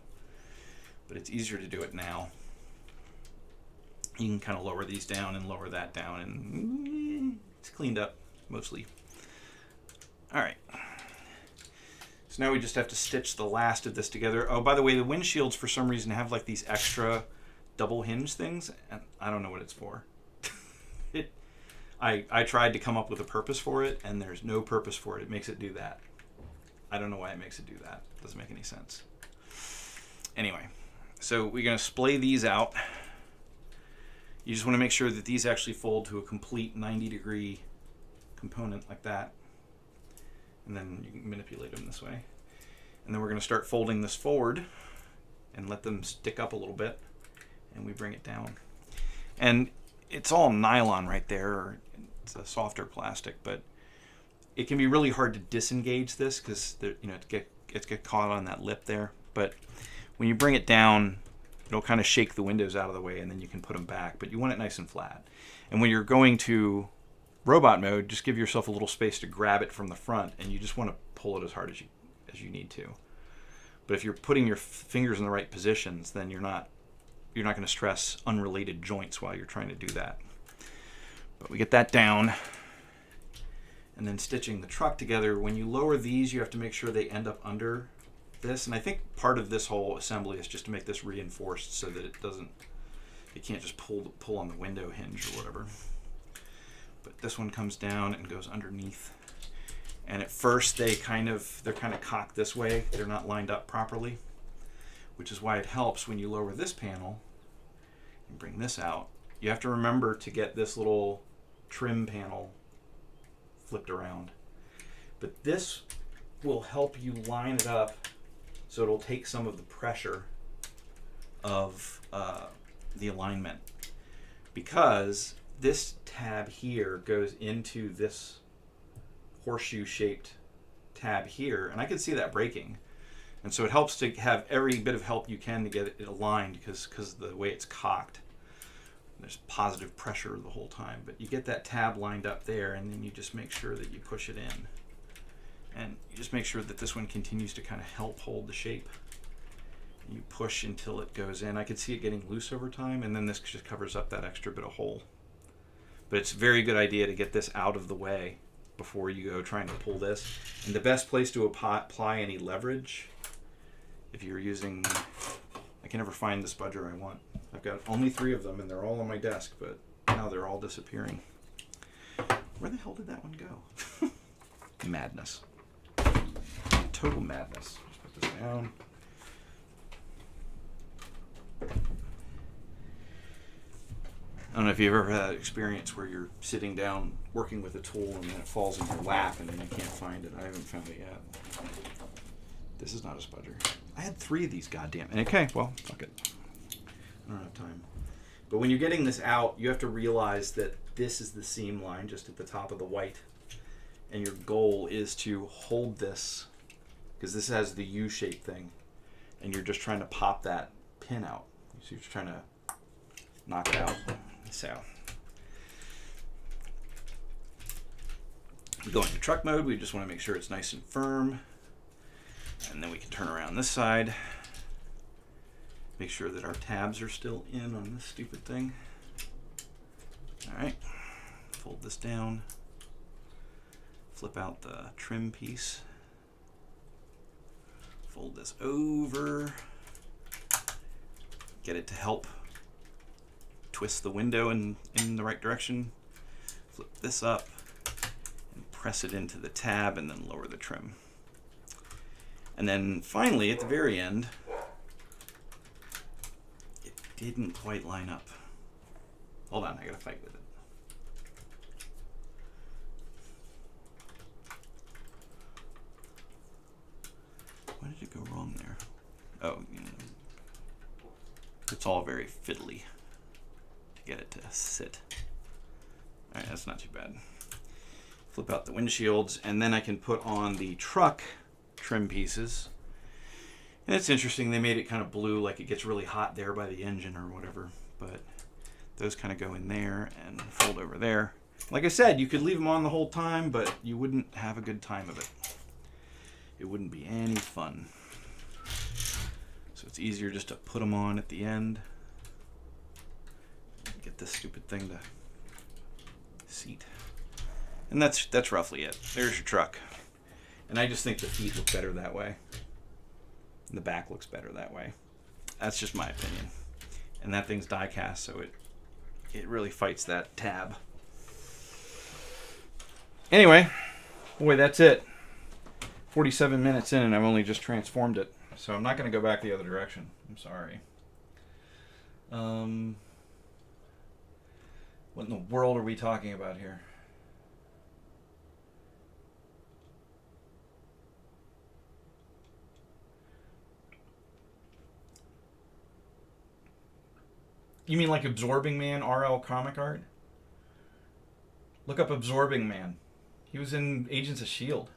But it's easier to do it now. You can kind of lower these down and lower that down, and it's cleaned up mostly. All right. So now we just have to stitch the last of this together. Oh, by the way, the windshields for some reason have like these extra double hinge things, and I don't know what it's for. I tried to come up with a purpose for it, and there's no purpose for it. It makes it do that. I don't know why it makes it do that. It doesn't make any sense. Anyway. So we're going to splay these out. You just want to make sure that these actually fold to a complete 90-degree component like that. And then you can manipulate them this way. And then we're going to start folding this forward and let them stick up a little bit. And we bring it down. And it's all nylon right there. It's a softer plastic, but it can be really hard to disengage this because it gets caught on that lip there. But when you bring it down, it'll kind of shake the windows out of the way, and then you can put them back. But you want it nice and flat. And when you're going to robot mode, just give yourself a little space to grab it from the front, and you just want to pull it as hard as you need to. But if you're putting your fingers in the right positions, then you're not going to stress unrelated joints while you're trying to do that. But we get that down. And then stitching the truck together, when you lower these, you have to make sure they end up under this, and I think part of this whole assembly is just to make this reinforced so that it can't just pull on the window hinge or whatever. But this one comes down and goes underneath. And at first they're kind of cocked this way. They're not lined up properly, which is why it helps when you lower this panel and bring this out. You have to remember to get this little trim panel flipped around. But this will help you line it up so it'll take some of the pressure of the alignment, because this tab here goes into this horseshoe shaped tab here, and I can see that breaking. And so it helps to have every bit of help you can to get it aligned, because of the way it's cocked. There's positive pressure the whole time, but you get that tab lined up there, and then you just make sure that you push it in. And you just make sure that this one continues to kind of help hold the shape. And you push until it goes in. I could see it getting loose over time, and then this just covers up that extra bit of hole. But it's a very good idea to get this out of the way before you go trying to pull this. And the best place to apply any leverage, if you're using, I can never find the spudger I want. I've got only 3 of them, and they're all on my desk, but now they're all disappearing. Where the hell did that one go? Madness. Total madness. Just put this down. don't know if you've ever had that experience where you're sitting down working with a tool and then it falls in your lap and then you can't find it. I haven't found it yet. This is not a spudger. I had 3 of these goddamn. Okay, well, fuck it. I don't have time. But when you're getting this out, you have to realize that this is the seam line just at the top of the white. And your goal is to hold this, because this has the U-shaped thing. And you're just trying to pop that pin out. So you're just trying to knock it out. So we go into truck mode. We just want to make sure it's nice and firm. And then we can turn around this side. Make sure that our tabs are still in on this stupid thing. All right, fold this down. Flip out the trim piece. Fold this over. Get it to help twist the window in the right direction. Flip this up and press it into the tab and then lower the trim. And then finally, at the very end, it didn't quite line up. Hold on, I gotta fight with it. Why did it go wrong there? Oh, it's all very fiddly to get it to sit. All right, that's not too bad. Flip out the windshields, and then I can put on the truck trim pieces. And it's interesting, they made it kind of blue, like it gets really hot there by the engine or whatever, but those kind of go in there and fold over there. Like I said, you could leave them on the whole time, but you wouldn't have a good time of it. It wouldn't be any fun. So it's easier just to put them on at the end. Get this stupid thing to seat. And that's roughly it. There's your truck. And I just think the feet look better that way. And the back looks better that way. That's just my opinion. And that thing's die cast, so it really fights that tab. Anyway, boy, that's it. 47 minutes in and I've only just transformed it. So I'm not going to go back the other direction. I'm sorry. What in the world are we talking about here? You mean like Absorbing Man, RL Comic Art? Look up Absorbing Man. He was in Agents of S.H.I.E.L.D.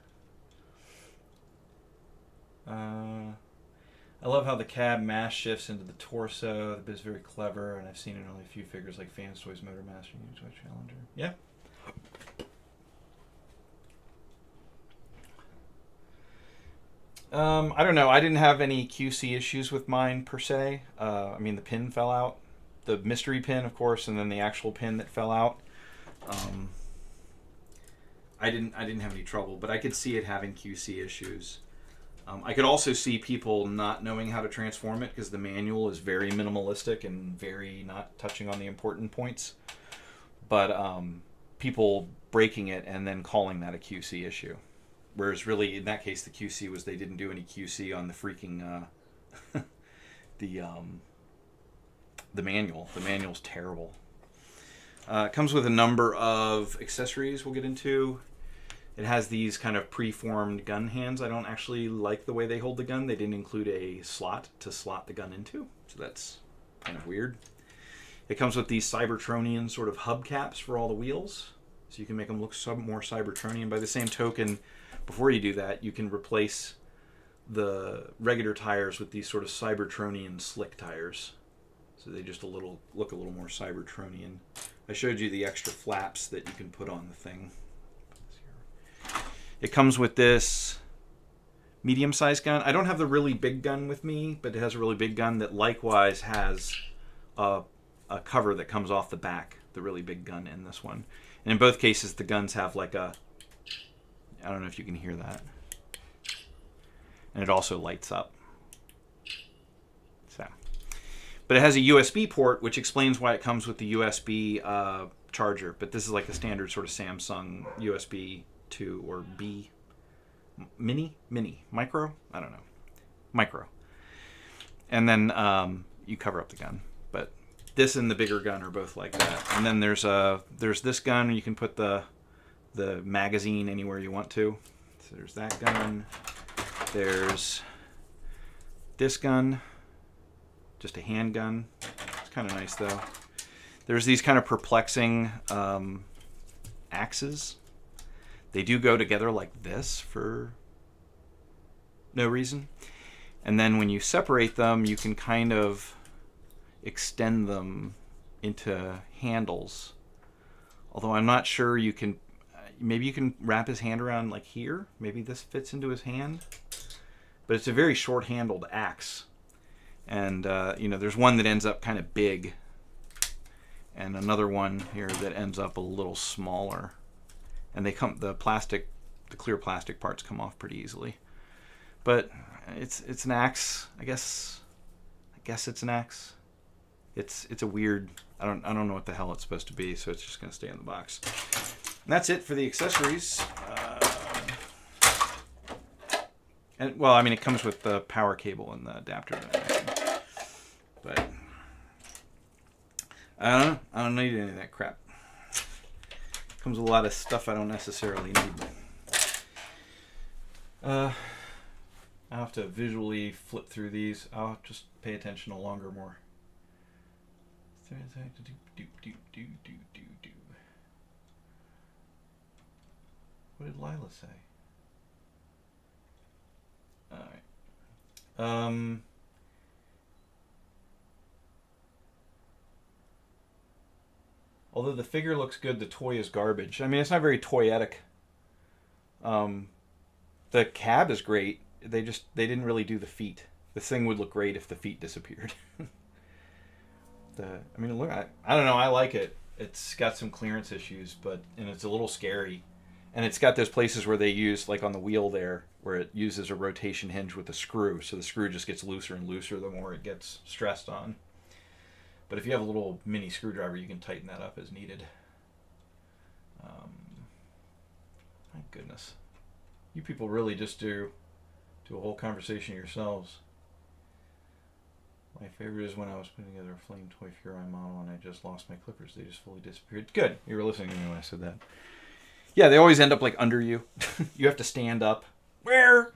I love how the cab mass shifts into the torso. The bit is very clever, and I've seen it in only a few figures like Fans Toys, Motor Master, and Toy Challenger. Yeah. I don't know. I didn't have any QC issues with mine per se. I mean, the pin fell out. The mystery pin, of course, and then the actual pin that fell out. I didn't have any trouble, but I could see it having QC issues. I could also see people not knowing how to transform it because the manual is very minimalistic and very not touching on the important points. But people breaking it and then calling that a QC issue. Whereas really, in that case, the QC was they didn't do any QC on the freaking the manual. The manual's terrible. It comes with a number of accessories we'll get into. It has these kind of preformed gun hands. I don't actually like the way they hold the gun. They didn't include a slot to slot the gun into, so that's kind of weird. It comes with these Cybertronian sort of hubcaps for all the wheels, so you can make them look more Cybertronian. By the same token, before you do that, you can replace the regular tires with these sort of Cybertronian slick tires. So they just look a little more Cybertronian. I showed you the extra flaps that you can put on the thing. It comes with this medium-sized gun. I don't have the really big gun with me, but it has a really big gun that likewise has a cover that comes off the back, the really big gun in this one. And in both cases, the guns have like a... I don't know if you can hear that. And it also lights up. So, but it has a USB port, which explains why it comes with the USB charger. But this is like a standard sort of Samsung USB 2 or B mini micro, I don't know, micro, and then you cover up the gun. But this and the bigger gun are both like that. And then there's this gun. You can put the magazine anywhere you want to. So there's that gun. There's this gun, just a handgun. It's kind of nice though. There's these kind of perplexing axes. They do go together like this for no reason. And then when you separate them, you can kind of extend them into handles. Although I'm not sure you can, maybe you can wrap his hand around like here. Maybe this fits into his hand. But it's a very short-handled axe. And, you know, there's one that ends up kind of big. And another one here that ends up a little smaller. And they come, the clear plastic parts come off pretty easily. But it's an axe. I guess it's an axe. It's a weird, I don't know what the hell it's supposed to be, so it's just gonna stay in the box. And that's it for the accessories. And well, I mean, it comes with the power cable and the adapter and everything. But I don't need any of that crap. Comes with a lot of stuff I don't necessarily need. I'll have to visually flip through these. I'll just pay attention a longer more. What did Lila say? Alright. Although the figure looks good, the toy is garbage. I mean, it's not very toyetic. The cab is great. They didn't really do the feet. This thing would look great if the feet disappeared. I mean, look, I don't know. I like it. It's got some clearance issues, and it's a little scary. And it's got those places where they use, like on the wheel there, where it uses a rotation hinge with a screw. So the screw just gets looser and looser the more it gets stressed on. But if you have a little mini screwdriver, you can tighten that up as needed. My goodness. You people really just do a whole conversation yourselves. My favorite is when I was putting together a flame toy Furai model and I just lost my clippers. They just fully disappeared. Good. You were listening to me when I said that. Yeah, they always end up like under you. You have to stand up. Where?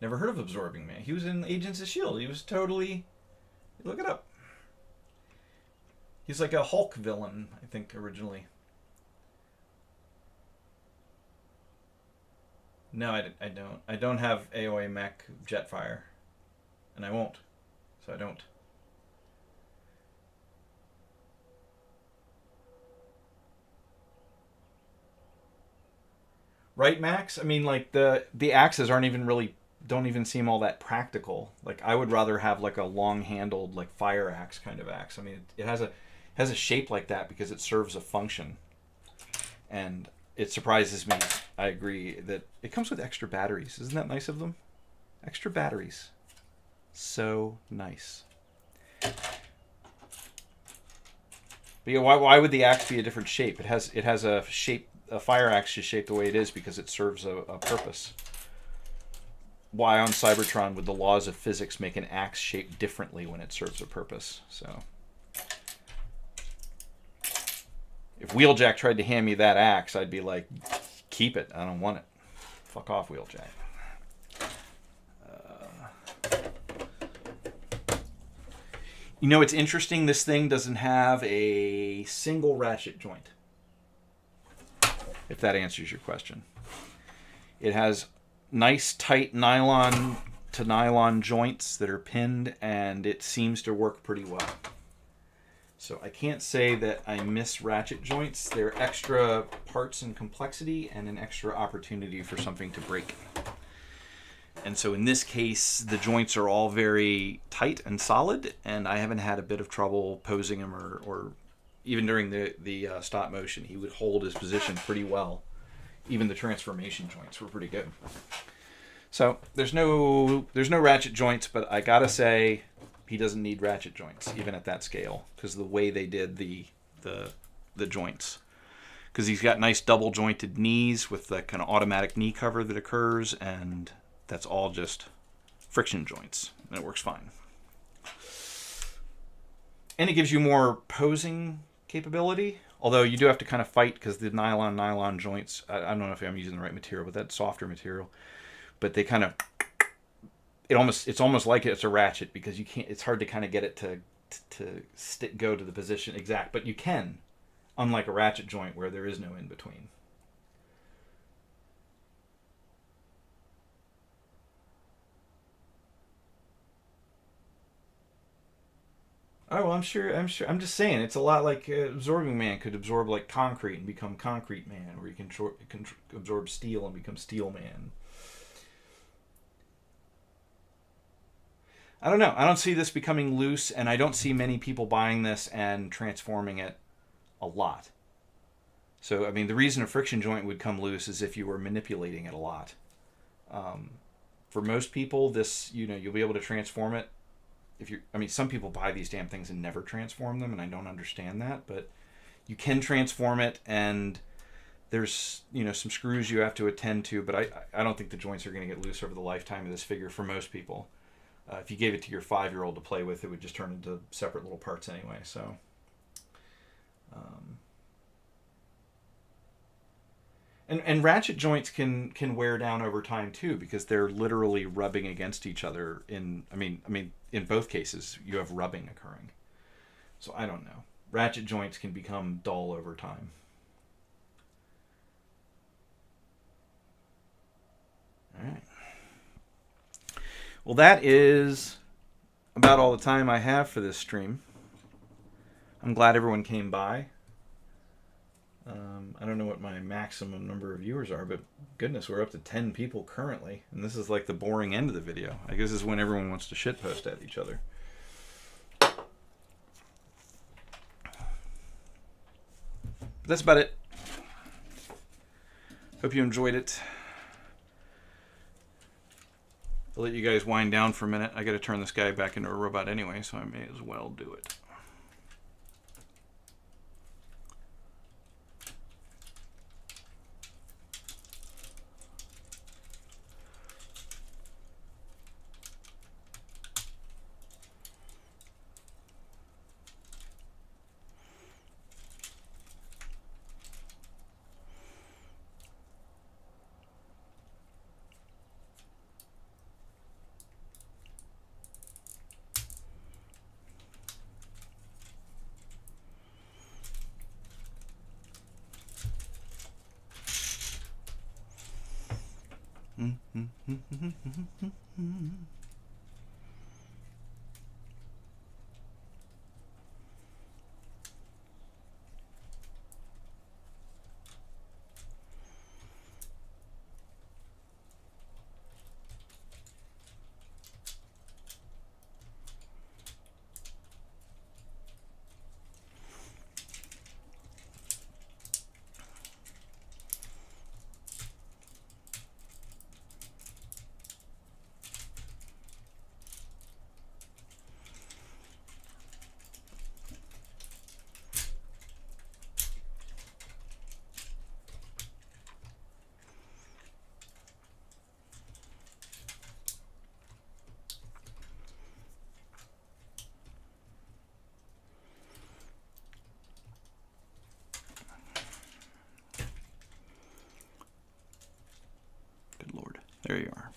Never heard of Absorbing Man. He was in Agents of S.H.I.E.L.D. He was totally... Look it up. He's like a Hulk villain, I think, originally. No, I don't. I don't have AOA mech Jetfire. And I won't. So I don't. Right, Max? I mean, like, the axes aren't even really... don't even seem all that practical. Like, I would rather have like a long-handled, like, fire axe kind of axe. I mean, it has a shape like that because it serves a function. And it surprises me, I agree, that it comes with extra batteries. Isn't that nice of them? Extra batteries. So nice. But yeah, why would the axe be a different shape? It has a shape. A fire axe is shaped the way it is because it serves a purpose. Why on Cybertron would the laws of physics make an axe shaped differently when it serves a purpose? So, if Wheeljack tried to hand me that axe, I'd be like, keep it. I don't want it. Fuck off, Wheeljack. You know, it's interesting. This thing doesn't have a single ratchet joint. If that answers your question. It has nice tight nylon to nylon joints that are pinned, and it seems to work pretty well. So I can't say that I miss ratchet joints. They're extra parts and complexity and an extra opportunity for something to break. And so in this case, the joints are all very tight and solid, and I haven't had a bit of trouble posing him or even during the stop motion. He would hold his position pretty well. Even the transformation joints were pretty good. So there's no ratchet joints, but I gotta say he doesn't need ratchet joints even at that scale because the way they did the joints. because he's got nice double jointed knees with the kind of automatic knee cover that occurs, and that's all just friction joints, and it works fine. And it gives you more posing capability, although you do have to kind of fight because the nylon joints, I don't know if I'm using the right material, but that's softer material, but they kind of, it's almost like it's a ratchet, because you can't, it's hard to kind of get it to go to the position exact, but you can, unlike a ratchet joint where there is no in between. Oh, well, I'm sure. I'm just saying, it's a lot like Absorbing Man could absorb like concrete and become Concrete Man, or you can absorb steel and become Steel Man. I don't know. I don't see this becoming loose, and I don't see many people buying this and transforming it a lot. So, I mean, the reason a friction joint would come loose is if you were manipulating it a lot. For most people, this, you'll be able to transform it. Some people buy these damn things and never transform them, and I don't understand that, but you can transform it, and there's, some screws you have to attend to, but I don't think the joints are going to get loose over the lifetime of this figure for most people. If you gave it to your 5-year-old to play with, it would just turn into separate little parts anyway. So, and ratchet joints can wear down over time too, because they're literally rubbing against each other. In both cases, you have rubbing occurring. So I don't know. Ratchet joints can become dull over time. All right. Well, that is about all the time I have for this stream. I'm glad everyone came by. I don't know what my maximum number of viewers are, but goodness, we're up to 10 people currently. And this is like the boring end of the video. I guess this is when everyone wants to shitpost at each other. But that's about it. Hope you enjoyed it. I'll let you guys wind down for a minute. I got to turn this guy back into a robot anyway, so I may as well do it. Good Lord. There you are.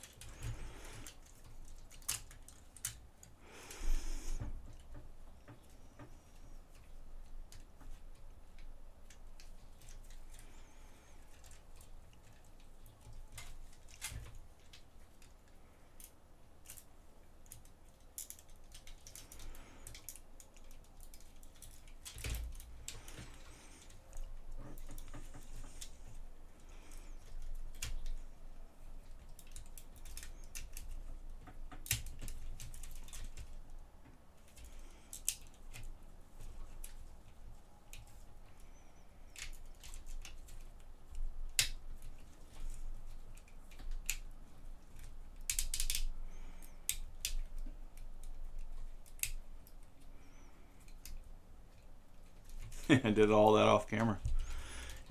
I did all that off camera.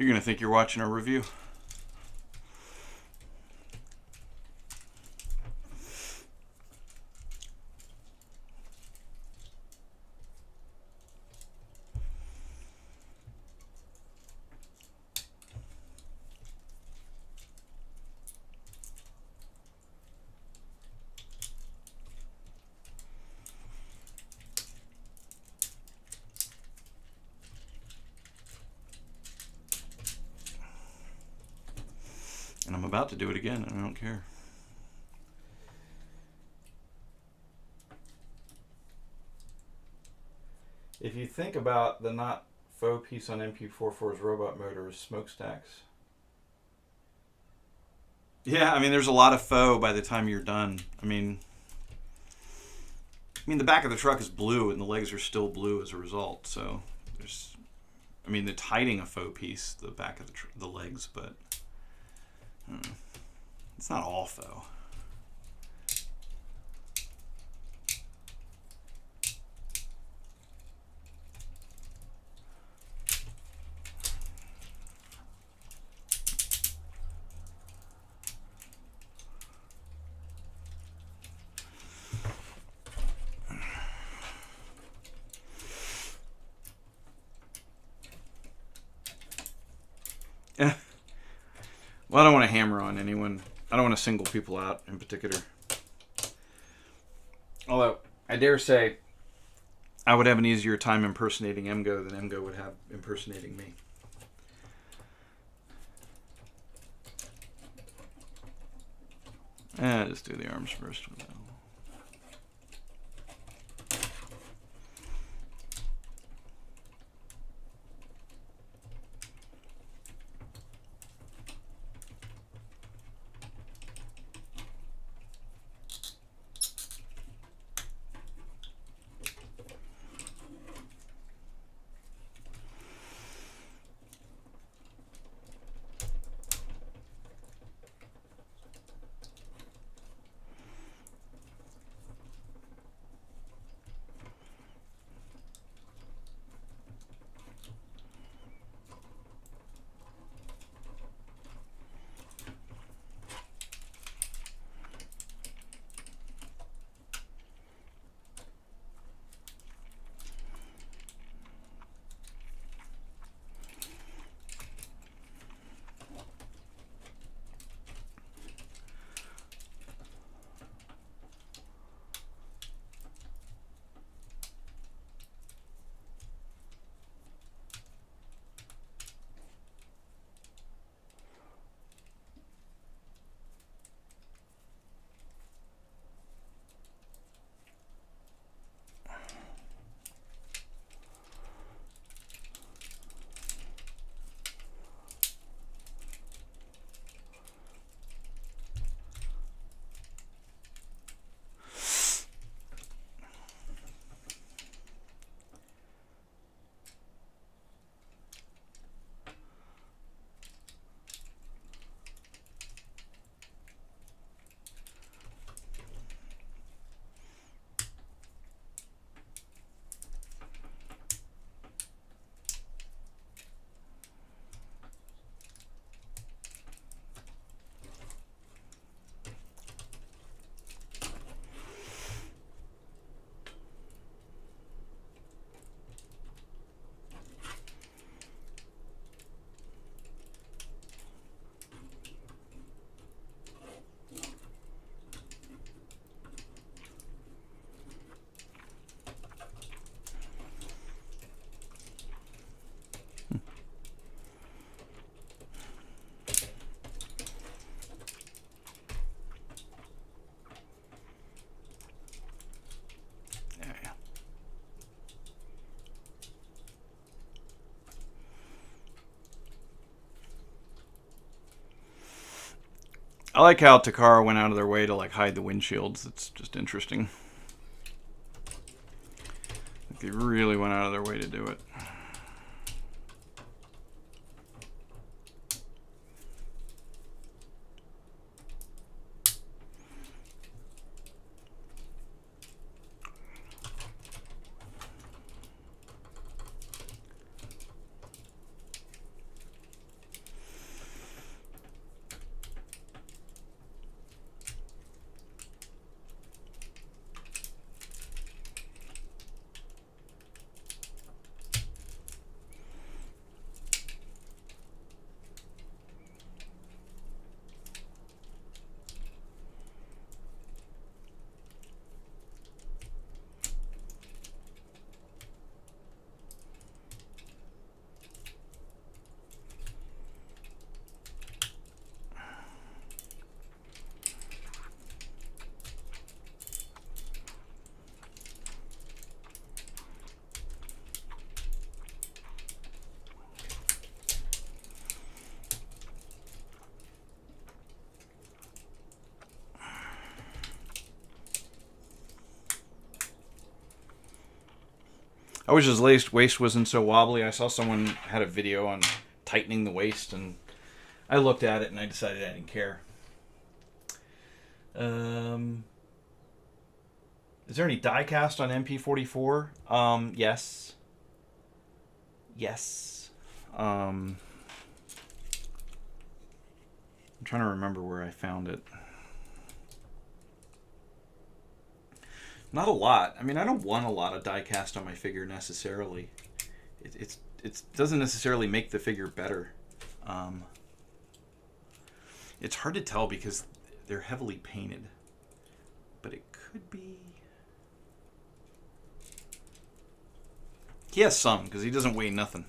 You're gonna think you're watching a review. And I'm about to do it again, and I don't care. If you think about the not faux piece on MP44's robot motor is smokestacks. Yeah, I mean, there's a lot of faux by the time you're done. I mean, the back of the truck is blue, and the legs are still blue as a result. So there's, I mean, it's hiding a faux piece, the back of the legs, but it's not all faux. Yeah. Well, I don't want to hammer on anyone. I don't want to single people out in particular. Although, I dare say, I would have an easier time impersonating MGO than MGO would have impersonating me. Just do the arms first. I like how Takara went out of their way to like hide the windshields. It's just interesting. They really went out of their way to do it. I wish his waist wasn't so wobbly. I saw someone had a video on tightening the waist, and I looked at it and I decided I didn't care. Is there any die cast on MP44? Yes. Yes. I'm trying to remember where I found it. Not a lot. I mean, I don't want a lot of die cast on my figure necessarily. It doesn't necessarily make the figure better. It's hard to tell because they're heavily painted, but it could be. He has some because he doesn't weigh nothing,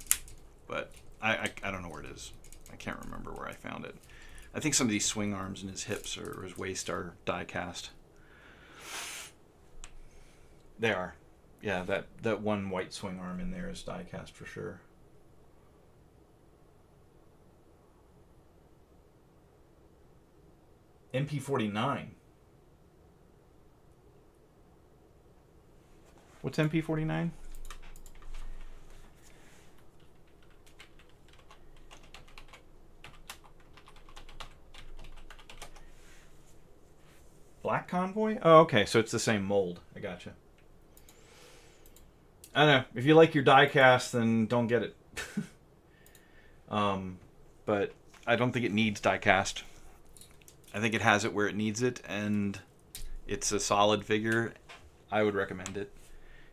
but I don't know where it is. I can't remember where I found it. I think some of these swing arms and his hips or his waist are die cast. They are. Yeah, that one white swing arm in there is die cast for sure. MP49. What's MP49? Black Convoy? Oh, okay, so it's the same mold. I gotcha. I don't know. If you like your die cast, then don't get it. But I don't think it needs die cast. I think it has it where it needs it, and it's a solid figure. I would recommend it.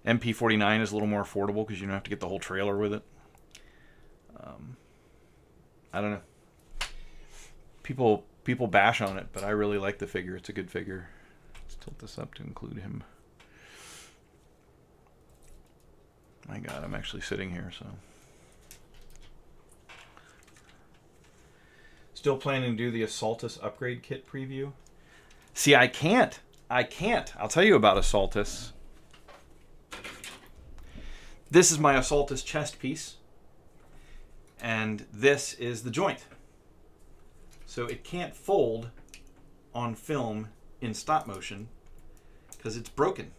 MP49 is a little more affordable because you don't have to get the whole trailer with it. I don't know. People bash on it, but I really like the figure. It's a good figure. Let's tilt this up to include him. My God, I'm actually sitting here, so. Still planning to do the Assaultus upgrade kit preview? See, I can't. I'll tell you about Assaultus. This is my Assaultus chest piece. And this is the joint. So it can't fold on film in stop motion because it's broken.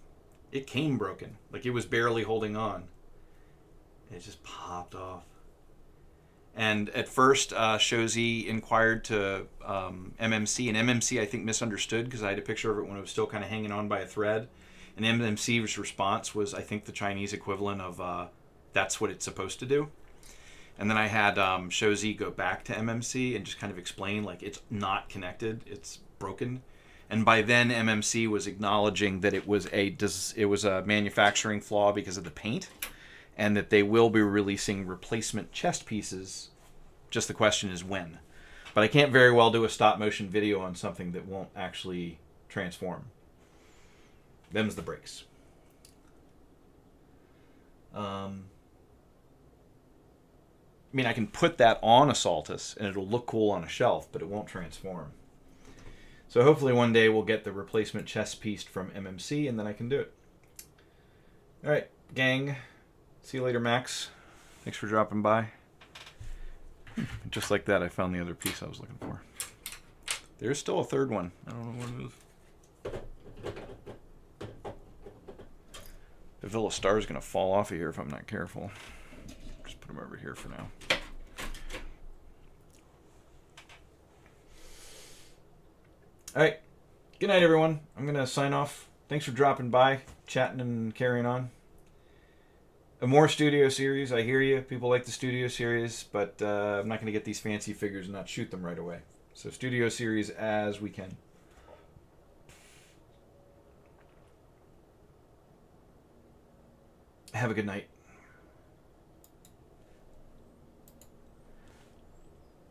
It came broken. Like it was barely holding on. It just popped off. And at first, Shozi inquired to MMC, and MMC I think misunderstood because I had a picture of it when it was still kind of hanging on by a thread. And MMC's response was, I think, the Chinese equivalent of that's what it's supposed to do. And then I had Shozi go back to MMC and just kind of explain, like, it's not connected, it's broken. And by then, MMC was acknowledging that it was a manufacturing flaw because of the paint, and that they will be releasing replacement chest pieces. Just the question is when. But I can't very well do a stop motion video on something that won't actually transform. Them's the breaks. I mean, I can put that on Assaultus, and it'll look cool on a shelf, but it won't transform. So hopefully one day we'll get the replacement chest piece from MMC, and then I can do it. All right, gang. See you later, Max. Thanks for dropping by. Just like that, I found the other piece I was looking for. There's still a third one. I don't know what it is. The Villa Star is going to fall off of here if I'm not careful. Just put them over here for now. All right. Good night, everyone. I'm going to sign off. Thanks for dropping by, chatting and carrying on. A more studio series. I hear you. People like the studio series, but I'm not going to get these fancy figures and not shoot them right away. So studio series as we can. Have a good night.